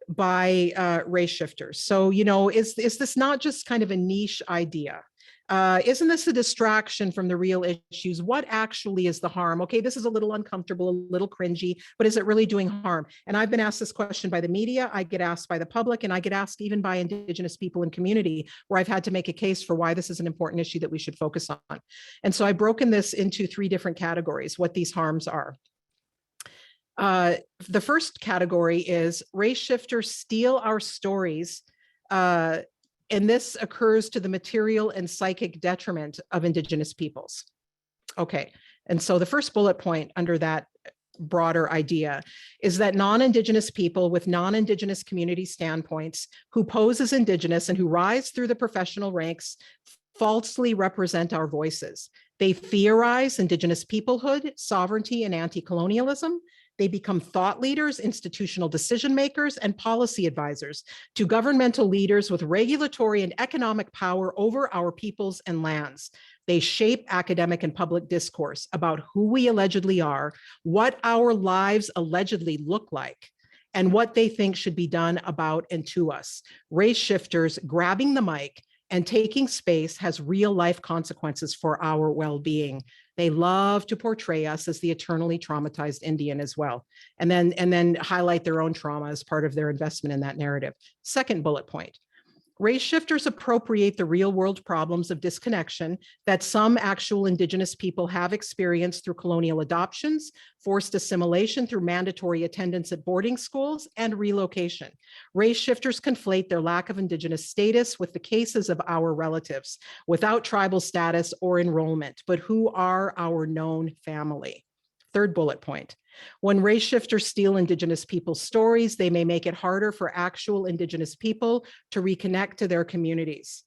by race shifters? So, is this not just kind of a niche idea? Isn't this a distraction from the real issues? What actually is the harm? Okay, this is a little uncomfortable, a little cringy, but is it really doing harm? And I've been asked this question by the media, I get asked by the public, and I get asked even by Indigenous people in community, where I've had to make a case for why this is an important issue that we should focus on. And so I've broken this into 3 different categories, what these harms are. The first category is race shifters steal our stories, and this occurs to the material and psychic detriment of Indigenous peoples. Okay, and so the first bullet point under that broader idea is that non-Indigenous people with non-Indigenous community standpoints who pose as Indigenous and who rise through the professional ranks falsely represent our voices. They theorize Indigenous peoplehood, sovereignty, and anti-colonialism. They become thought leaders, institutional decision makers, and policy advisors to governmental leaders with regulatory and economic power over our peoples and lands. They shape academic and public discourse about who we allegedly are, what our lives allegedly look like, and what they think should be done about and to us. Race shifters grabbing the mic and taking space has real life consequences for our well-being. They love to portray us as the eternally traumatized Indian as well, and then highlight their own trauma as part of their investment in that narrative. Second bullet point, Race shifters appropriate the real world problems of disconnection that some actual Indigenous people have experienced through colonial adoptions, forced assimilation through mandatory attendance at boarding schools, and relocation. Race shifters conflate their lack of Indigenous status with the cases of our relatives without tribal status or enrollment, but who are our known family. Third bullet point. When race shifters steal Indigenous people's stories, they may make it harder for actual Indigenous people to reconnect to their communities.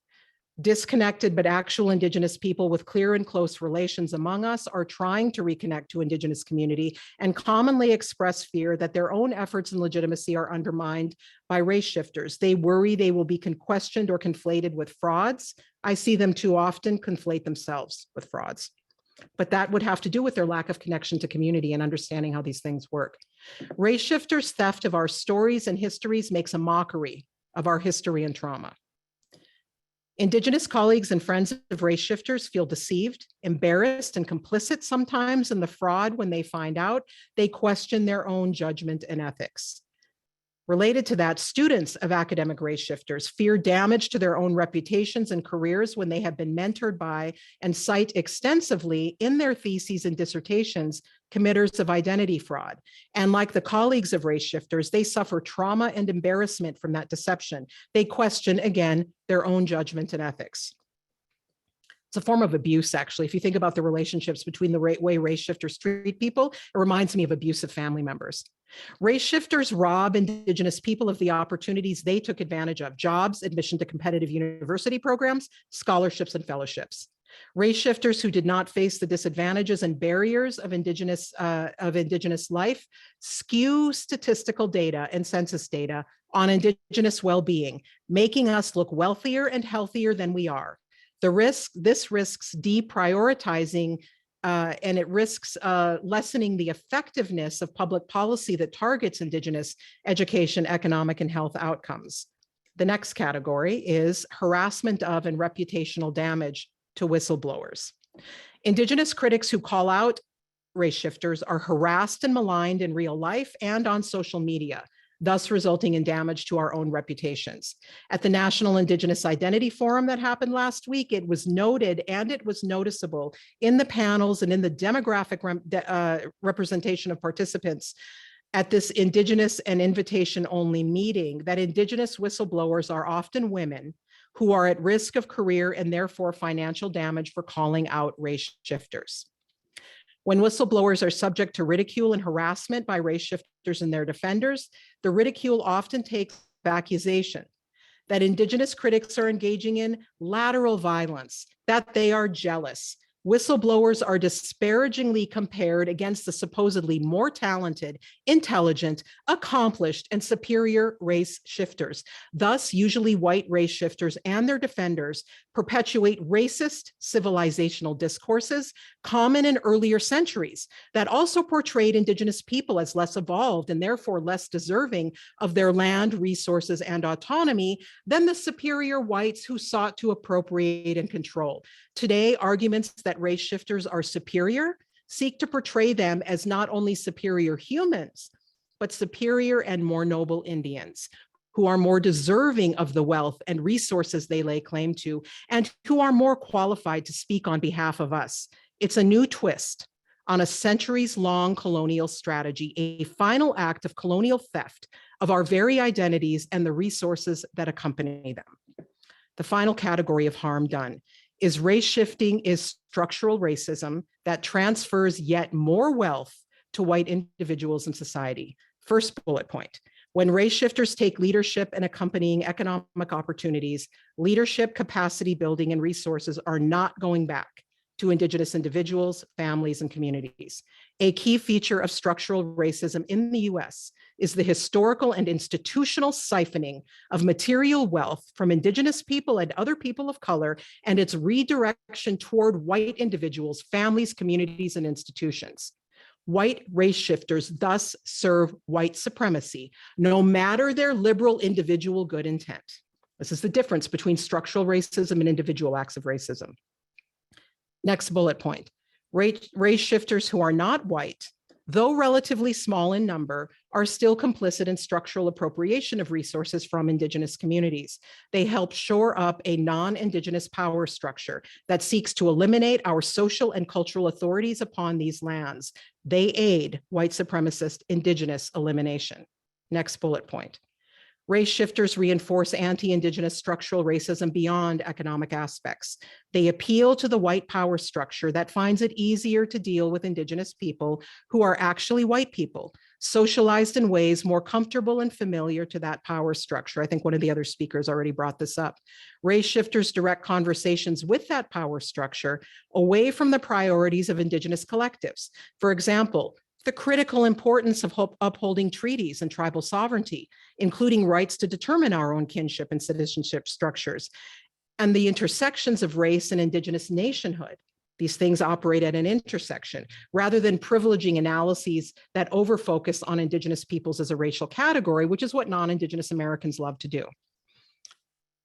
Disconnected but actual Indigenous people with clear and close relations among us are trying to reconnect to Indigenous community and commonly express fear that their own efforts and legitimacy are undermined by race shifters. They worry they will be questioned or conflated with frauds. I see them too often conflate themselves with frauds. But that would have to do with their lack of connection to community and understanding how these things work. Race shifters' theft of our stories and histories makes a mockery of our history and trauma. Indigenous colleagues and friends of race shifters feel deceived, embarrassed, and complicit sometimes in the fraud when they find out. They question their own judgment and ethics. Related to that, students of academic race shifters fear damage to their own reputations and careers when they have been mentored by and cite extensively in their theses and dissertations committers of identity fraud. And like the colleagues of race shifters, they suffer trauma and embarrassment from that deception. They question, again, their own judgment and ethics. It's a form of abuse, actually. If you think about the relationships between the way race shifters treat people, it reminds me of abusive family members. Race shifters rob Indigenous people of the opportunities they took advantage of: jobs, admission to competitive university programs, scholarships, and fellowships. Race shifters who did not face the disadvantages and barriers of Indigenous life skew statistical data and census data on Indigenous well-being, making us look wealthier and healthier than we are. This risks deprioritizing and it risks lessening the effectiveness of public policy that targets Indigenous education, economic, and health outcomes. The next category is harassment of and reputational damage to whistleblowers. Indigenous critics who call out race shifters are harassed and maligned in real life and on social media, thus resulting in damage to our own reputations. At the National Indigenous Identity Forum that happened last week, it was noted and it was noticeable in the panels and in the demographic representation of participants at this Indigenous and invitation-only meeting that Indigenous whistleblowers are often women who are at risk of career and therefore financial damage for calling out race shifters. When whistleblowers are subject to ridicule and harassment by race shifters and their defenders, the ridicule often takes accusation that Indigenous critics are engaging in lateral violence, that they are jealous. Whistleblowers are disparagingly compared against the supposedly more talented, intelligent, accomplished, and superior race shifters. Thus, usually white race shifters and their defenders perpetuate racist civilizational discourses common in earlier centuries that also portrayed Indigenous people as less evolved and therefore less deserving of their land, resources, and autonomy than the superior whites who sought to appropriate and control. Today, arguments that race shifters are superior seek to portray them as not only superior humans, but superior and more noble Indians who are more deserving of the wealth and resources they lay claim to, and who are more qualified to speak on behalf of us. It's a new twist on a centuries-long colonial strategy, a final act of colonial theft of our very identities and the resources that accompany them. The final category of harm done is race shifting is structural racism that transfers yet more wealth to white individuals in society. First bullet point. When race shifters take leadership and accompanying economic opportunities, leadership, capacity building, and resources are not going back to Indigenous individuals, families, and communities. A key feature of structural racism in the US is the historical and institutional siphoning of material wealth from Indigenous people and other people of color, and its redirection toward white individuals, families, communities, and institutions. White race shifters thus serve white supremacy, no matter their liberal individual good intent. This is the difference between structural racism and individual acts of racism. Next bullet point. Race shifters who are not white though relatively small in number, are still complicit in structural appropriation of resources from Indigenous communities. They help shore up a non-Indigenous power structure that seeks to eliminate our social and cultural authorities upon these lands. They aid white supremacist Indigenous elimination. Next bullet point. Race shifters reinforce anti-Indigenous structural racism beyond economic aspects. They appeal to the white power structure that finds it easier to deal with Indigenous people who are actually white people, socialized in ways more comfortable and familiar to that power structure. I think one of the other speakers already brought this up. Race shifters direct conversations with that power structure away from the priorities of Indigenous collectives. For example, the critical importance of upholding treaties and tribal sovereignty, including rights to determine our own kinship and citizenship structures, and the intersections of race and Indigenous nationhood. These things operate at an intersection, rather than privileging analyses that overfocus on Indigenous peoples as a racial category, which is what non-Indigenous Americans love to do.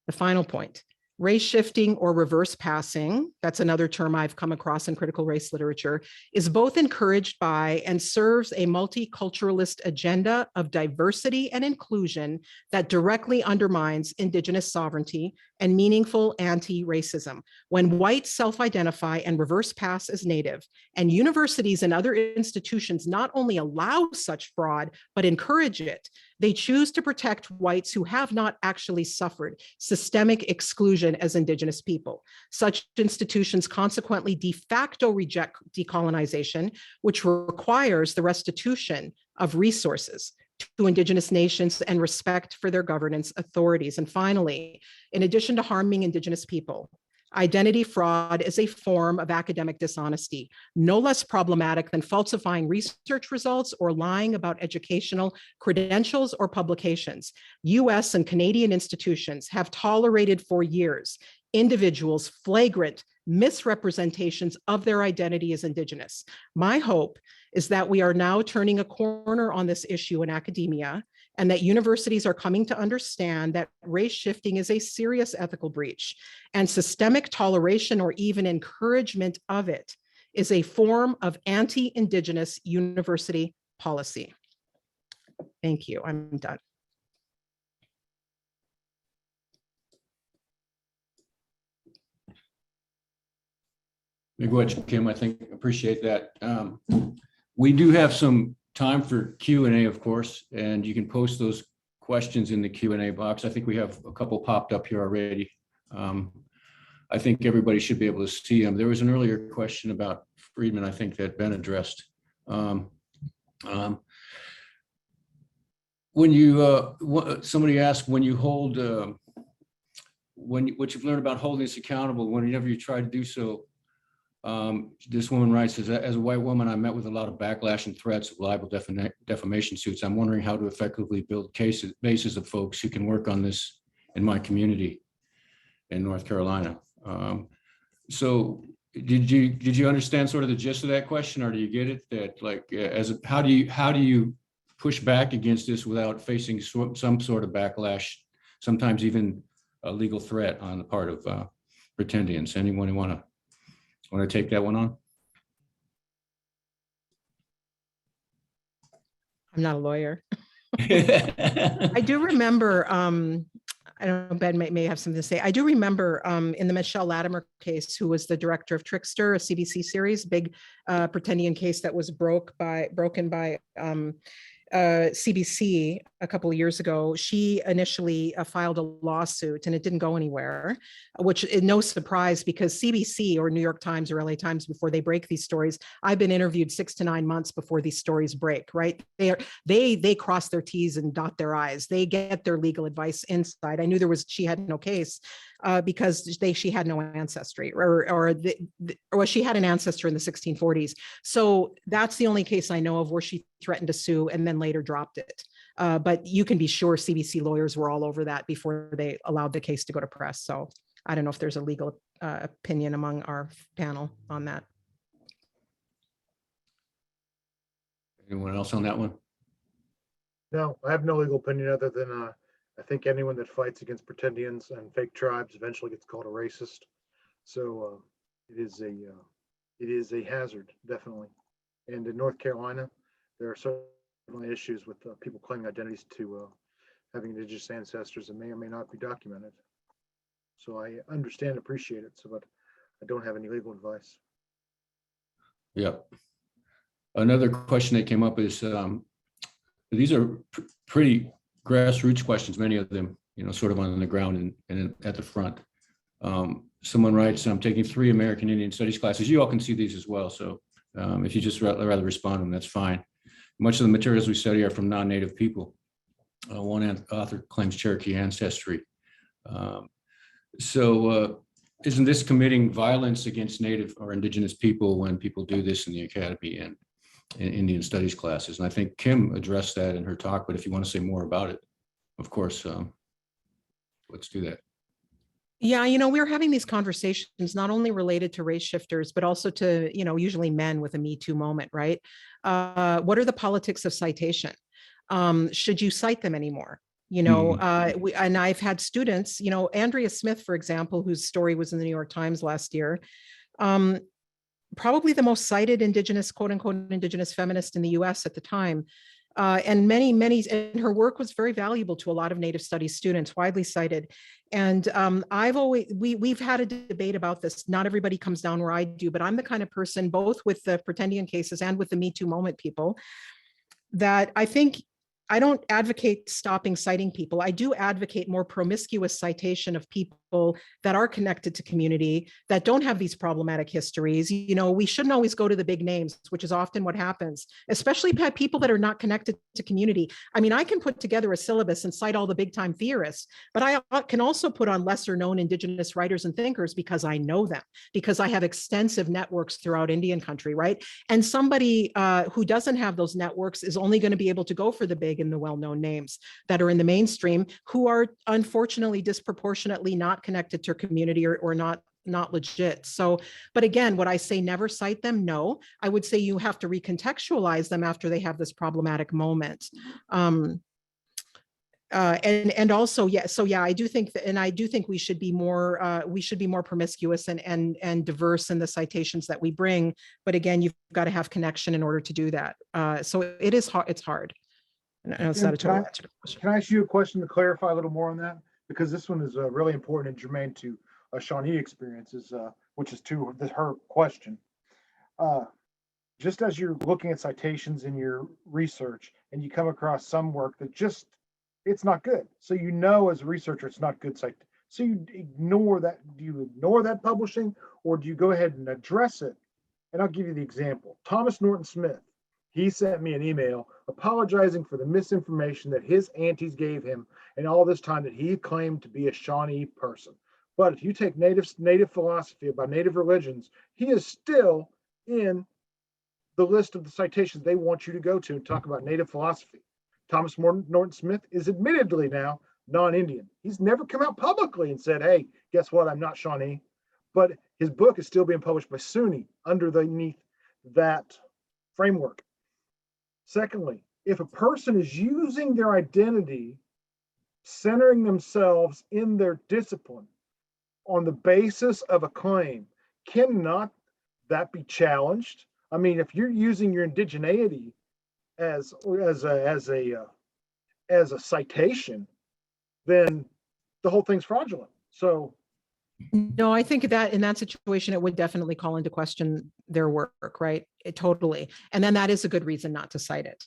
The final point. Race shifting or reverse passing, that's another term I've come across in critical race literature, is both encouraged by and serves a multiculturalist agenda of diversity and inclusion that directly undermines Indigenous sovereignty and meaningful anti-racism. When whites self-identify and reverse pass as Native, and universities and other institutions not only allow such fraud, but encourage it, they choose to protect whites who have not actually suffered systemic exclusion as Indigenous people. Such institutions consequently de facto reject decolonization, which requires the restitution of resources to Indigenous nations and respect for their governance authorities. And finally, in addition to harming Indigenous people, identity fraud is a form of academic dishonesty, no less problematic than falsifying research results or lying about educational credentials or publications. US and Canadian institutions have tolerated for years individuals' flagrant misrepresentations of their identity as Indigenous. My hope is that we are now turning a corner on this issue in academia, and that universities are coming to understand that race shifting is a serious ethical breach, and systemic toleration or even encouragement of it is a form of anti-Indigenous university policy. Thank you, I'm done. Big watch, Kim, I think, appreciate that. We do have some time for Q&A, of course, and you can post those questions in the Q&A box. I think we have a couple popped up here already. I think everybody should be able to see them. There was an earlier question about Friedman, I think, that Ben addressed. When you, somebody asked, when you hold, what you've learned about holding us accountable, whenever you try to do so, this woman writes, as a white woman, I met with a lot of backlash and threats of libel defamation suits. I'm wondering how to effectively build bases of folks who can work on this in my community in North Carolina. So did you understand sort of the gist of that question, or do you get it that, like, how do you push back against this without facing some sort of backlash, sometimes even a legal threat on the part of pretendians? Anyone who want to take that one on? I'm not a lawyer. I do remember, I don't know, Ben may have something to say. I do remember in the Michelle Latimer case, who was the director of Trickster, a CBC series, big pretendian case that was broken by CBC a couple of years ago. She initially filed a lawsuit and it didn't go anywhere, which is no surprise because CBC or New York Times or LA Times, before they break these stories, I've been interviewed 6 to 9 months before these stories break, right? They cross their T's and dot their I's. They get their legal advice inside. I knew she had no case because she had no ancestry, or she had an ancestor in the 1640s. So that's the only case I know of where she threatened to sue and then later dropped it. But you can be sure CBC lawyers were all over that before they allowed the case to go to press. So I don't know if there's a legal opinion among our panel on that. Anyone else on that one? No, I have no legal opinion other than I think anyone that fights against pretendians and fake tribes eventually gets called a racist. So it is a hazard, definitely. And in North Carolina, there are certainly issues with people claiming identities to having indigenous ancestors that may or may not be documented. So I understand and appreciate it, but I don't have any legal advice. Yeah. Another question that came up is, these are pretty grassroots questions, many of them, sort of on the ground and at the front. Someone writes, I'm taking 3 American Indian Studies classes. You all can see these as well. So if you just rather respond to them, that's fine. Much of the materials we study are from non-native people. One author claims Cherokee ancestry. Isn't this committing violence against Native or Indigenous people when people do this in the academy and in Indian Studies classes? And I think Kim addressed that in her talk, but if you want to say more about it, of course, let's do that. Yeah, we're having these conversations not only related to race shifters, but also to, usually men with a Me Too moment, right? What are the politics of citation? Should you cite them anymore? And I've had students, Andrea Smith, for example, whose story was in the New York Times last year, probably the most cited Indigenous, quote unquote, Indigenous feminist in the US at the time. And and her work was very valuable to a lot of Native Studies students, widely cited. And we've had a debate about this. Not everybody comes down where I do, but I'm the kind of person, both with the Pretendian cases and with the Me Too moment people, that I think I don't advocate stopping citing people. I do advocate more promiscuous citation of people that are connected to community, that don't have these problematic histories. We shouldn't always go to the big names, which is often what happens, especially people that are not connected to community. I mean, I can put together a syllabus and cite all the big time theorists, but I can also put on lesser known Indigenous writers and thinkers because I know them, because I have extensive networks throughout Indian country, right? And somebody who doesn't have those networks is only going to be able to go for the big and the well-known names that are in the mainstream, who are unfortunately disproportionately not connected to community or not legit. So, but again, would I say never cite them? No, I would say you have to recontextualize them after they have this problematic moment. And also, yeah, so yeah, I do think that, and I do think we should be more promiscuous and diverse in the citations that we bring. But again, you've got to have connection in order to do that. So it is hard. It's hard. And it's not a total answer to the question. Can I ask you a question to clarify a little more on that? Because this one is really important and germane to Shawnee experiences, which is to her question. Just as you're looking at citations in your research and you come across some work that it's not good. So as a researcher, it's not good. So you ignore that. Do you ignore that publishing, or do you go ahead and address it? And I'll give you the example. Thomas Norton Smith, he sent me an email apologizing for the misinformation that his aunties gave him and all this time that he claimed to be a Shawnee person. But if you take native philosophy about native religions, he is still in the list of the citations they want you to go to and talk about native philosophy. Thomas Norton Smith is admittedly now non-Indian. He's never come out publicly and said, hey, guess what? I'm not Shawnee. But his book is still being published by SUNY underneath that framework. Secondly, if a person is using their identity, centering themselves in their discipline on the basis of a claim, cannot that be challenged? I mean, if you're using your indigeneity as a citation, then the whole thing's fraudulent. So no, I think that in that situation, it would definitely call into question their work, right? Totally. And then that is a good reason not to cite it.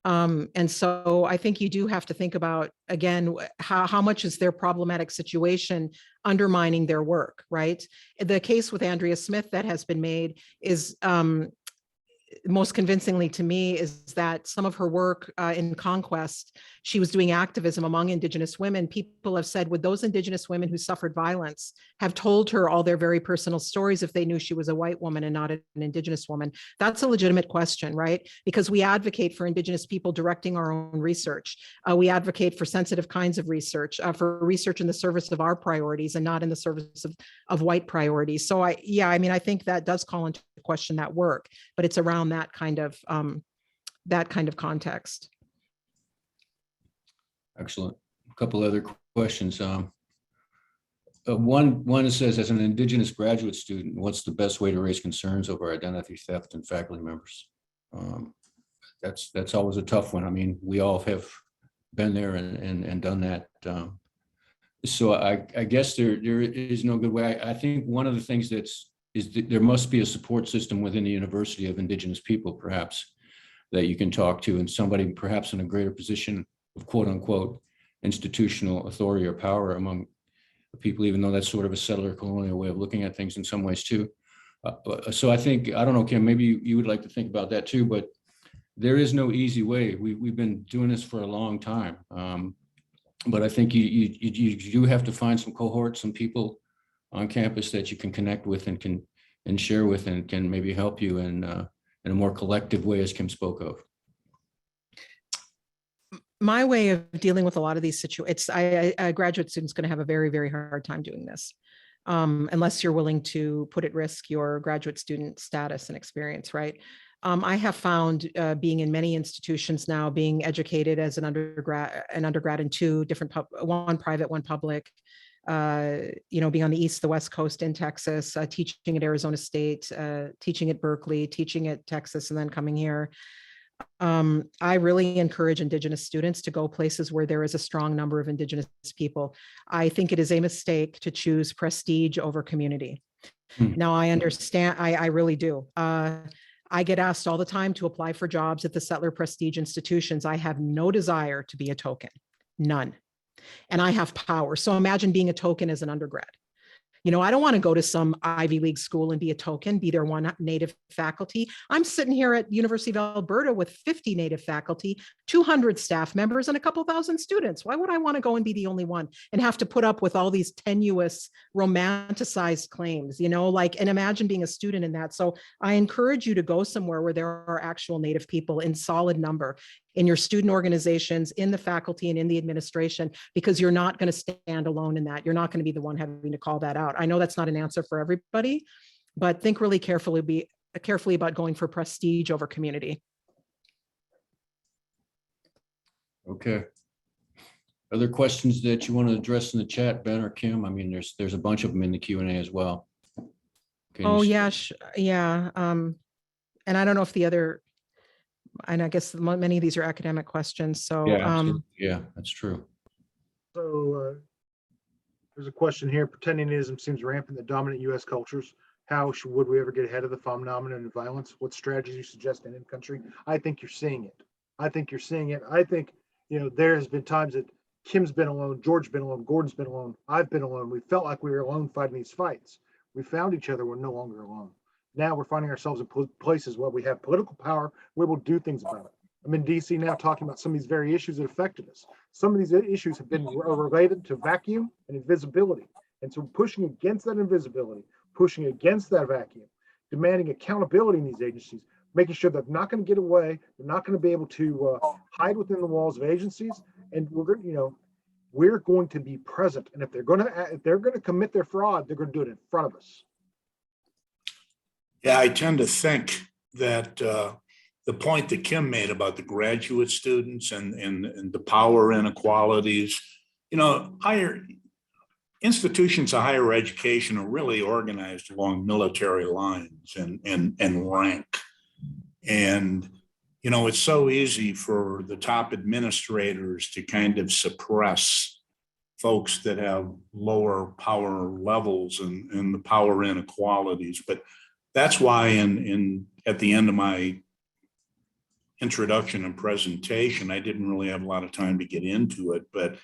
And so I think you do have to think about, again, how much is their problematic situation undermining their work, right? The case with Andrea Smith that has been made is most convincingly to me is that some of her work in Conquest, she was doing activism among Indigenous women. People have said, would those Indigenous women who suffered violence have told her all their very personal stories if they knew she was a white woman and not an Indigenous woman? That's a legitimate question, right? Because we advocate for Indigenous people directing our own research. We advocate for sensitive kinds of research, for research in the service of our priorities and not in the service of white priorities. So I think that does call into question that work, but it's around that kind of context. Excellent. A couple other questions. One says, as an Indigenous graduate student, what's the best way to raise concerns over identity theft in faculty members? that's always a tough one. I mean, we all have been there and done that. So I guess there is no good way. I think one of the things there must be a support system within the University of Indigenous people, perhaps, that you can talk to, and somebody perhaps in a greater position of quote unquote institutional authority or power among people, even though that's sort of a settler colonial way of looking at things in some ways too. So I think, I don't know, Kim, maybe you would like to think about that too, but there is no easy way. We've been doing this for a long time. But I think you do have to find some cohorts, some people on campus that you can connect with and share with and can maybe help you in a more collective way, as Kim spoke of. My way of dealing with a lot of these situations, a graduate student's going to have a very, very hard time doing this, unless you're willing to put at risk your graduate student status and experience, right? I have found being in many institutions now, being educated as an undergrad in two different, one private, one public, being on the East, the West Coast in Texas, teaching at Arizona State, teaching at Berkeley, teaching at Texas, and then coming here. I really encourage Indigenous students to go places where there is a strong number of Indigenous people. I think it is a mistake to choose prestige over community. Now, I understand, I really do. I get asked all the time to apply for jobs at the settler prestige institutions. I have no desire to be a token, none. And I have power. So imagine being a token as an undergrad. I don't want to go to some Ivy League school and be a token, be their one Native faculty. I'm sitting here at University of Alberta with 50 Native faculty, 200 staff members, and a couple thousand students. Why would I want to go and be the only one and have to put up with all these tenuous, romanticized claims, and imagine being a student in that. So I encourage you to go somewhere where there are actual Native people in solid number, in your student organizations, in the faculty, and in the administration, because you're not going to stand alone in that. You're not going to be the one having to call that out. I know that's not an answer for everybody, but think really carefully about going for prestige over community. Okay. Other questions that you want to address in the chat, Ben or Kim? I mean, there's a bunch of them in the Q&A as well. Oh, yeah. Yeah. And I don't know if the other, and I guess many of these are academic questions. So yeah, that's true. So there's a question here. Pretendingism seems rampant in the dominant U.S. cultures. How would we ever get ahead of the phenomenon of violence? What strategies you suggest in country? I think you're seeing it. I think there has been times that Kim's been alone, George's been alone, Gordon's been alone, I've been alone. We felt like we were alone fighting these fights. We found each other. We're no longer alone. Now we're finding ourselves in places where we have political power, where we'll do things about it. I'm in DC now talking about some of these very issues that affected us. Some of these issues have been related to vacuum and invisibility. And so pushing against that invisibility, pushing against that vacuum, demanding accountability in these agencies, making sure they're not going to get away, they're not going to be able to hide within the walls of agencies. And we're going to be present. And if they're going to commit their fraud, they're going to do it in front of us. Yeah, I tend to think that the point that Kim made about the graduate students and the power inequalities, higher institutions of higher education are really organized along military lines and rank. And, it's so easy for the top administrators to kind of suppress folks that have lower power levels and the power inequalities. But that's why at the end of my introduction and presentation, I didn't really have a lot of time to get into it, but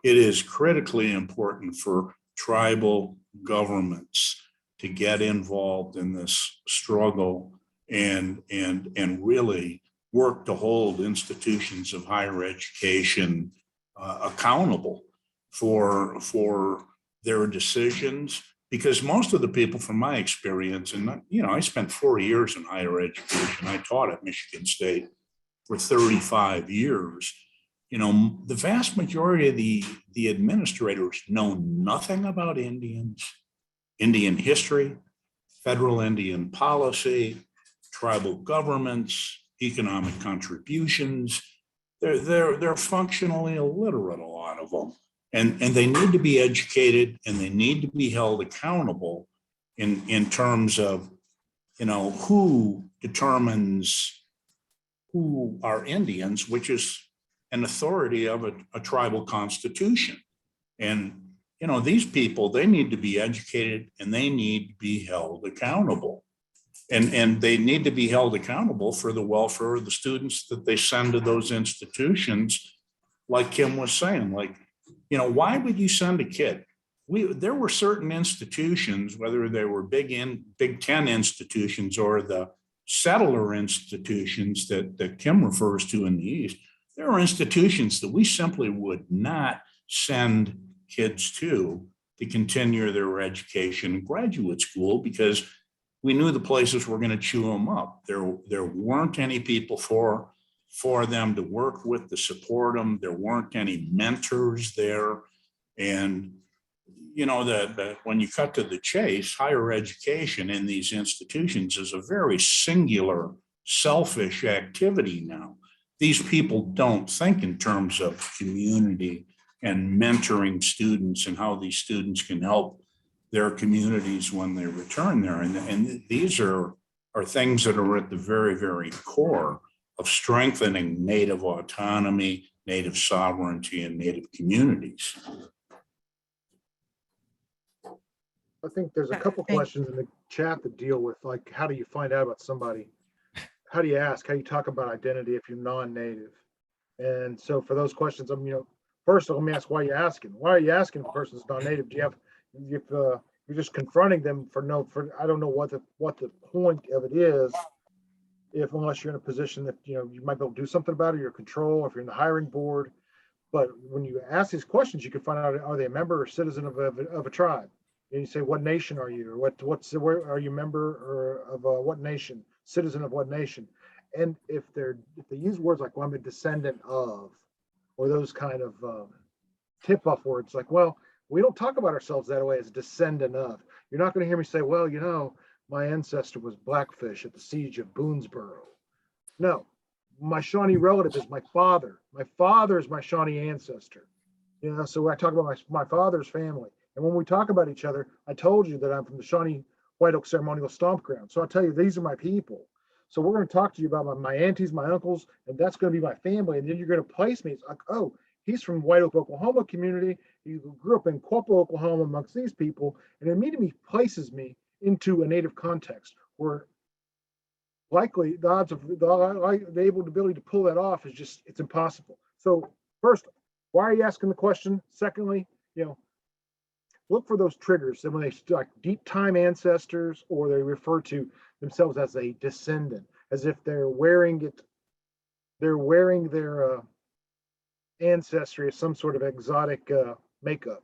it is critically important for tribal governments to get involved in this struggle and really work to hold institutions of higher education accountable for their decisions. Because most of the people, from my experience, and I spent 4 years in higher education. I taught at Michigan State for 35 years. The vast majority of the administrators know nothing about Indians, Indian history, federal Indian policy, tribal governments, economic contributions. They're functionally illiterate, a lot of them. And they need to be educated and they need to be held accountable in terms of, who determines who are Indians, which is an authority of a tribal constitution. And, you know, these people, they need to be educated and they need to be held accountable. And they need to be held accountable for the welfare of the students that they send to those institutions. Like Kim was saying, like, you know, why would you send a kid? There were certain institutions, whether they were Big Ten institutions or the settler institutions that Kim refers to in the East, there are institutions that we simply would not send kids to continue their education in graduate school because we knew the places were going to chew them up. There weren't any people for them to work with, to support them. There weren't any mentors there. And, you know, that when you cut to the chase, higher education in these institutions is a very singular, selfish activity now. These people don't think in terms of community and mentoring students and how these students can help their communities when they return there. And these are things that are at the very, very core of strengthening Native autonomy, Native sovereignty, and Native communities. I think there's a couple questions in the chat that deal with, like, how do you find out about somebody? How do you ask? How do you talk about identity if you're non-Native? And so for those questions, you know, first let me ask, why are you asking? Why are you asking if a person's non-Native? Do you have, if you're just confronting them for I don't know what the point of it is, unless you're in a position that, you know, you might be able to do something about it, your control, if you're in the hiring board. But when you ask these questions, you can find out, are they a member or citizen of a tribe? And you say, what nation are you? Or where are you a member of what nation? Citizen of what nation? And if they use words like, well, I'm a descendant of, or those kind of tip-off words, like, well, we don't talk about ourselves that way as descendant of. You're not going to hear me say, well, you know, my ancestor was Blackfish at the siege of Boonesboro. No, my Shawnee relative is my father. My father is my Shawnee ancestor. You know, so I talk about my father's family. And when we talk about each other, I told you that I'm from the Shawnee White Oak Ceremonial Stomp Ground. So I'll tell you, these are my people. So we're going to talk to you about my aunties, my uncles, and that's going to be my family. And then you're going to place me. It's like, oh, he's from White Oak, Oklahoma community. He grew up in Quapaw, Oklahoma amongst these people. And it immediately places me into a Native context where likely the odds of the ability to pull that off is just, it's impossible. So first, why are you asking the question? Secondly, you know, look for those triggers. And when they like deep time ancestors, or they refer to themselves as a descendant, as if they're wearing their ancestry as some sort of exotic makeup.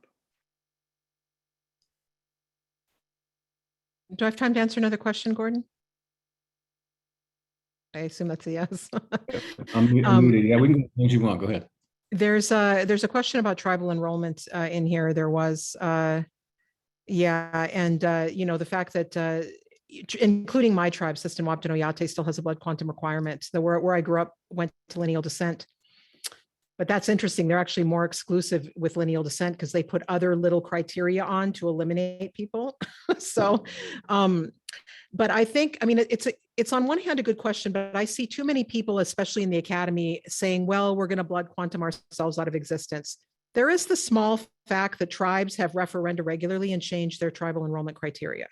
Do I have time to answer another question, Gordon? I assume that's a yes. I'm muted. Yeah, we can go as you want. Go ahead. There's a question about tribal enrollment in here. There was, yeah, and you know, the fact that including my tribe system, Wapton Oyate still has a blood quantum requirement. Where I grew up went to lineal descent. But that's interesting. They're actually more exclusive with lineal descent because they put other little criteria on to eliminate people. So, but I think, I mean, it's on one hand a good question, but I see too many people, especially in the academy, saying, well, we're going to blood quantum ourselves out of existence. There is the small fact that tribes have referenda regularly and change their tribal enrollment criteria.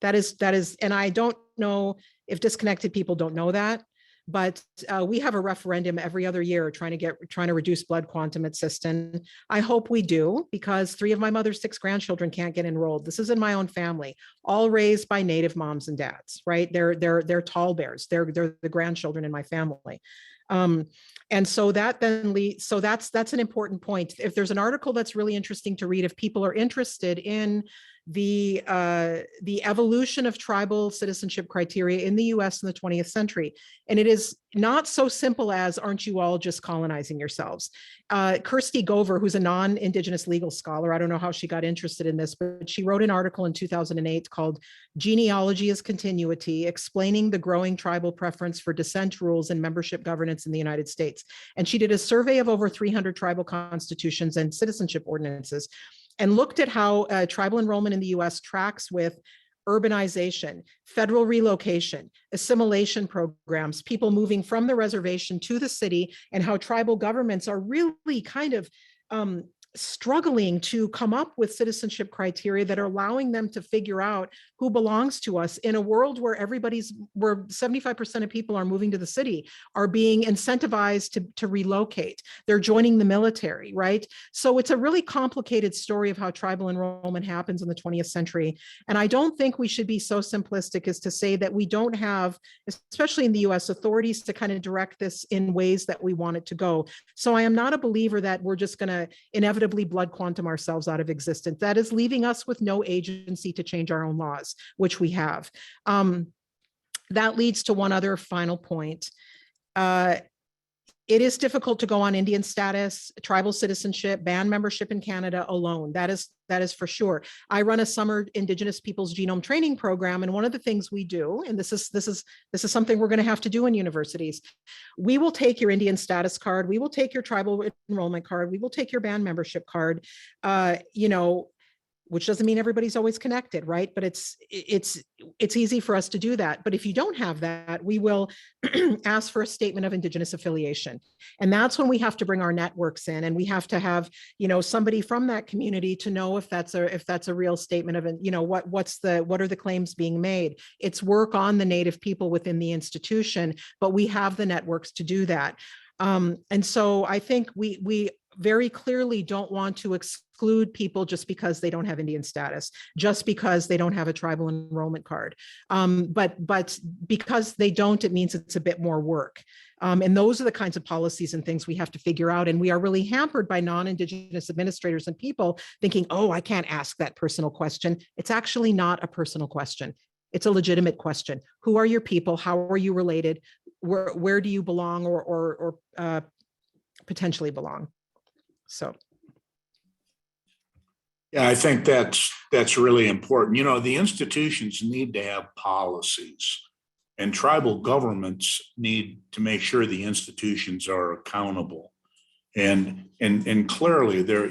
That is, and I don't know if disconnected people don't know that, but we have a referendum every other year trying to reduce blood quantum at Siston. I hope we do, because 3 of my mother's 6 grandchildren can't get enrolled. This is in my own family, all raised by Native moms and dads, right? They're Tallbears. They're the grandchildren in my family. And so that then leads, so that's an important point. If there's an article that's really interesting to read, if people are interested in the evolution of tribal citizenship criteria in the US in the 20th century. And it is not so simple as, aren't you all just colonizing yourselves? Kirsty Gover, who's a non-Indigenous legal scholar, I don't know how she got interested in this, but she wrote an article in 2008 called Genealogy as Continuity, explaining the growing tribal preference for descent rules and membership governance in the United States. And she did a survey of over 300 tribal constitutions and citizenship ordinances, and looked at how tribal enrollment in the US tracks with urbanization, federal relocation, assimilation programs, people moving from the reservation to the city, and how tribal governments are really kind of struggling to come up with citizenship criteria that are allowing them to figure out who belongs to us in a world where where 75% of people are moving to the city, are being incentivized to relocate. They're joining the military, right? So it's a really complicated story of how tribal enrollment happens in the 20th century. And I don't think we should be so simplistic as to say that we don't have, especially in the US, authorities to kind of direct this in ways that we want it to go. So I am not a believer that we're just going to inevitably blood quantum ourselves out of existence. That is leaving us with no agency to change our own laws, which we have. That leads to one other final point. It is difficult to go on Indian status, tribal citizenship, band membership in Canada alone. That is for sure. I run a summer Indigenous people's genome training program, and one of the things we do, and this is something we're going to have to do in universities, we will take your Indian status card, we will take your tribal enrollment card, we will take your band membership card, which doesn't mean everybody's always connected, right? But it's easy for us to do that. But if you don't have that, we will ask for a statement of Indigenous affiliation. And that's when we have to bring our networks in, and we have to have, somebody from that community to know if that's a real statement of, what are the claims being made. It's work on the Native people within the institution, but we have the networks to do that. And so I think we very clearly don't want to exclude people just because they don't have Indian status, just because they don't have a tribal enrollment card. But because they don't, it means it's a bit more work. And those are the kinds of policies and things we have to figure out. And we are really hampered by non-Indigenous administrators and people thinking, oh, I can't ask that personal question. It's actually not a personal question. It's a legitimate question. Who are your people? How are you related? Where do you belong or potentially belong? So. Yeah, I think that's really important. The institutions need to have policies, and tribal governments need to make sure the institutions are accountable. And clearly there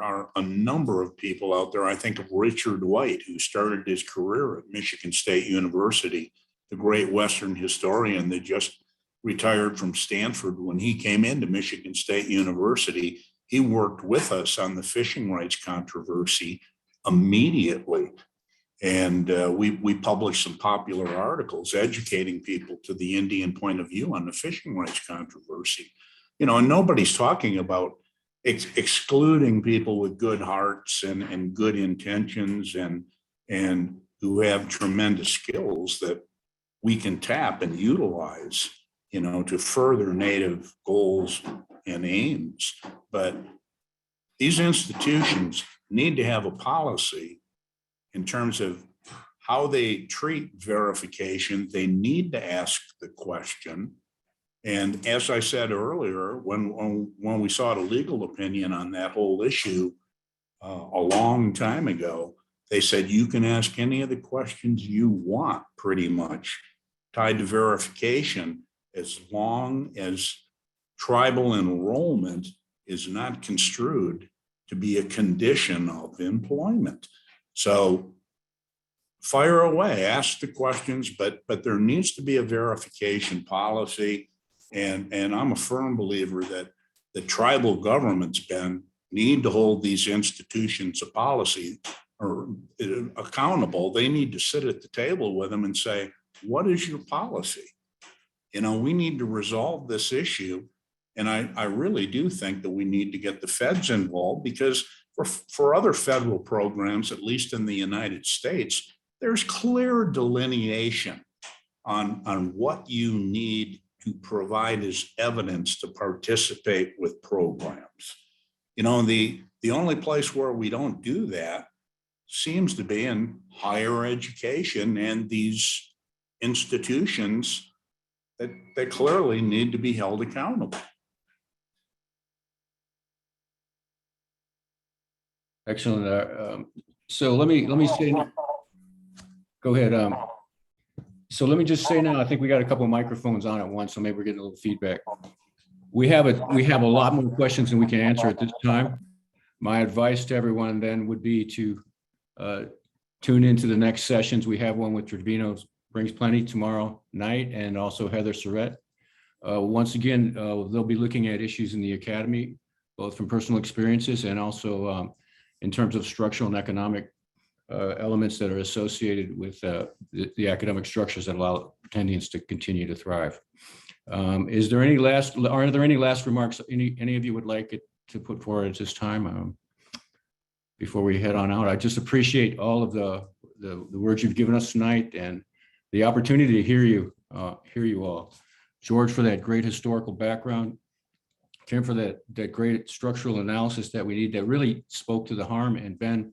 are a number of people out there. I think of Richard White, who started his career at Michigan State University, the great Western historian that just retired from Stanford. When he came into Michigan State University, he worked with us on the fishing rights controversy immediately. And we published some popular articles educating people to the Indian point of view on the fishing rights controversy. And nobody's talking about excluding people with good hearts and good intentions and who have tremendous skills that we can tap and utilize, to further Native goals and aims. But these institutions need to have a policy in terms of how they treat verification. They need to ask the question. And as I said earlier, when we sought a legal opinion on that whole issue a long time ago, they said you can ask any of the questions you want, pretty much tied to verification, as long as tribal enrollment is not construed to be a condition of employment. So fire away, ask the questions, but there needs to be a verification policy. And I'm a firm believer that the tribal governments, Ben, need to hold these institutions of policy or accountable. They need to sit at the table with them and say, what is your policy? We need to resolve this issue. And I really do think that we need to get the feds involved, because for other federal programs, at least in the United States, there's clear delineation on what you need to provide as evidence to participate with programs. The only place where we don't do that seems to be in higher education and these institutions that clearly need to be held accountable. Excellent. So let me say, go ahead. So let me just say now, I think we got a couple of microphones on at once, so maybe we're getting a little feedback. We have a lot more questions than we can answer at this time. My advice to everyone then would be to tune into the next sessions. We have one with Trevino Brings Plenty tomorrow night, and also Heather Surratt. Once again, they'll be looking at issues in the academy, both from personal experiences and also in terms of structural and economic elements that are associated with the academic structures that allow pretendians to continue to thrive. Are there any last remarks any of you would like to put forward at this time before we head on out? I just appreciate all of the words you've given us tonight and the opportunity to hear you all. George, for that great historical background, Kim, for that great structural analysis that we need that really spoke to the harm, and Ben,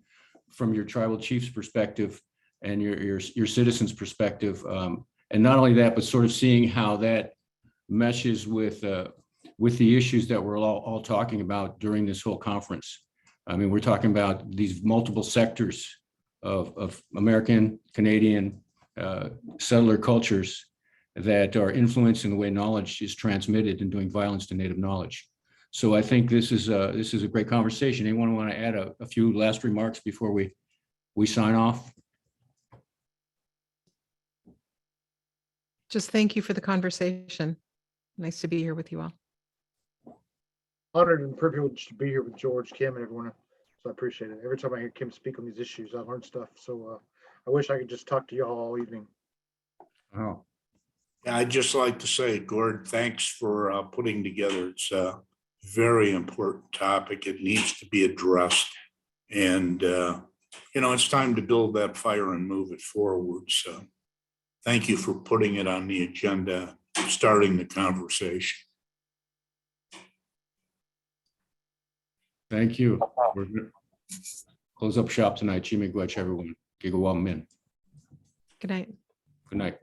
from your tribal chief's perspective and your citizens' perspective. And not only that, but sort of seeing how that meshes with the issues that we're all talking about during this whole conference. I mean, we're talking about these multiple sectors of American, Canadian settler cultures that are influencing the way knowledge is transmitted and doing violence to Native knowledge. So I think this is a great conversation. Anyone want to add a few last remarks before we sign off? Just thank you for the conversation. Nice to be here with you all. Honored and privileged to be here with George, Kim, and everyone. So I appreciate it. Every time I hear Kim speak on these issues, I learn stuff. So I wish I could just talk to y'all all evening. Oh, Yeah, I'd just like to say, Gord, thanks for putting together. It's a very important topic. It needs to be addressed. And, it's time to build that fire and move it forward. So thank you for putting it on the agenda, starting the conversation. thank you. We're gonna close up shop tonight. Chimigwech, everyone. Gigawam min. Good night. Good night.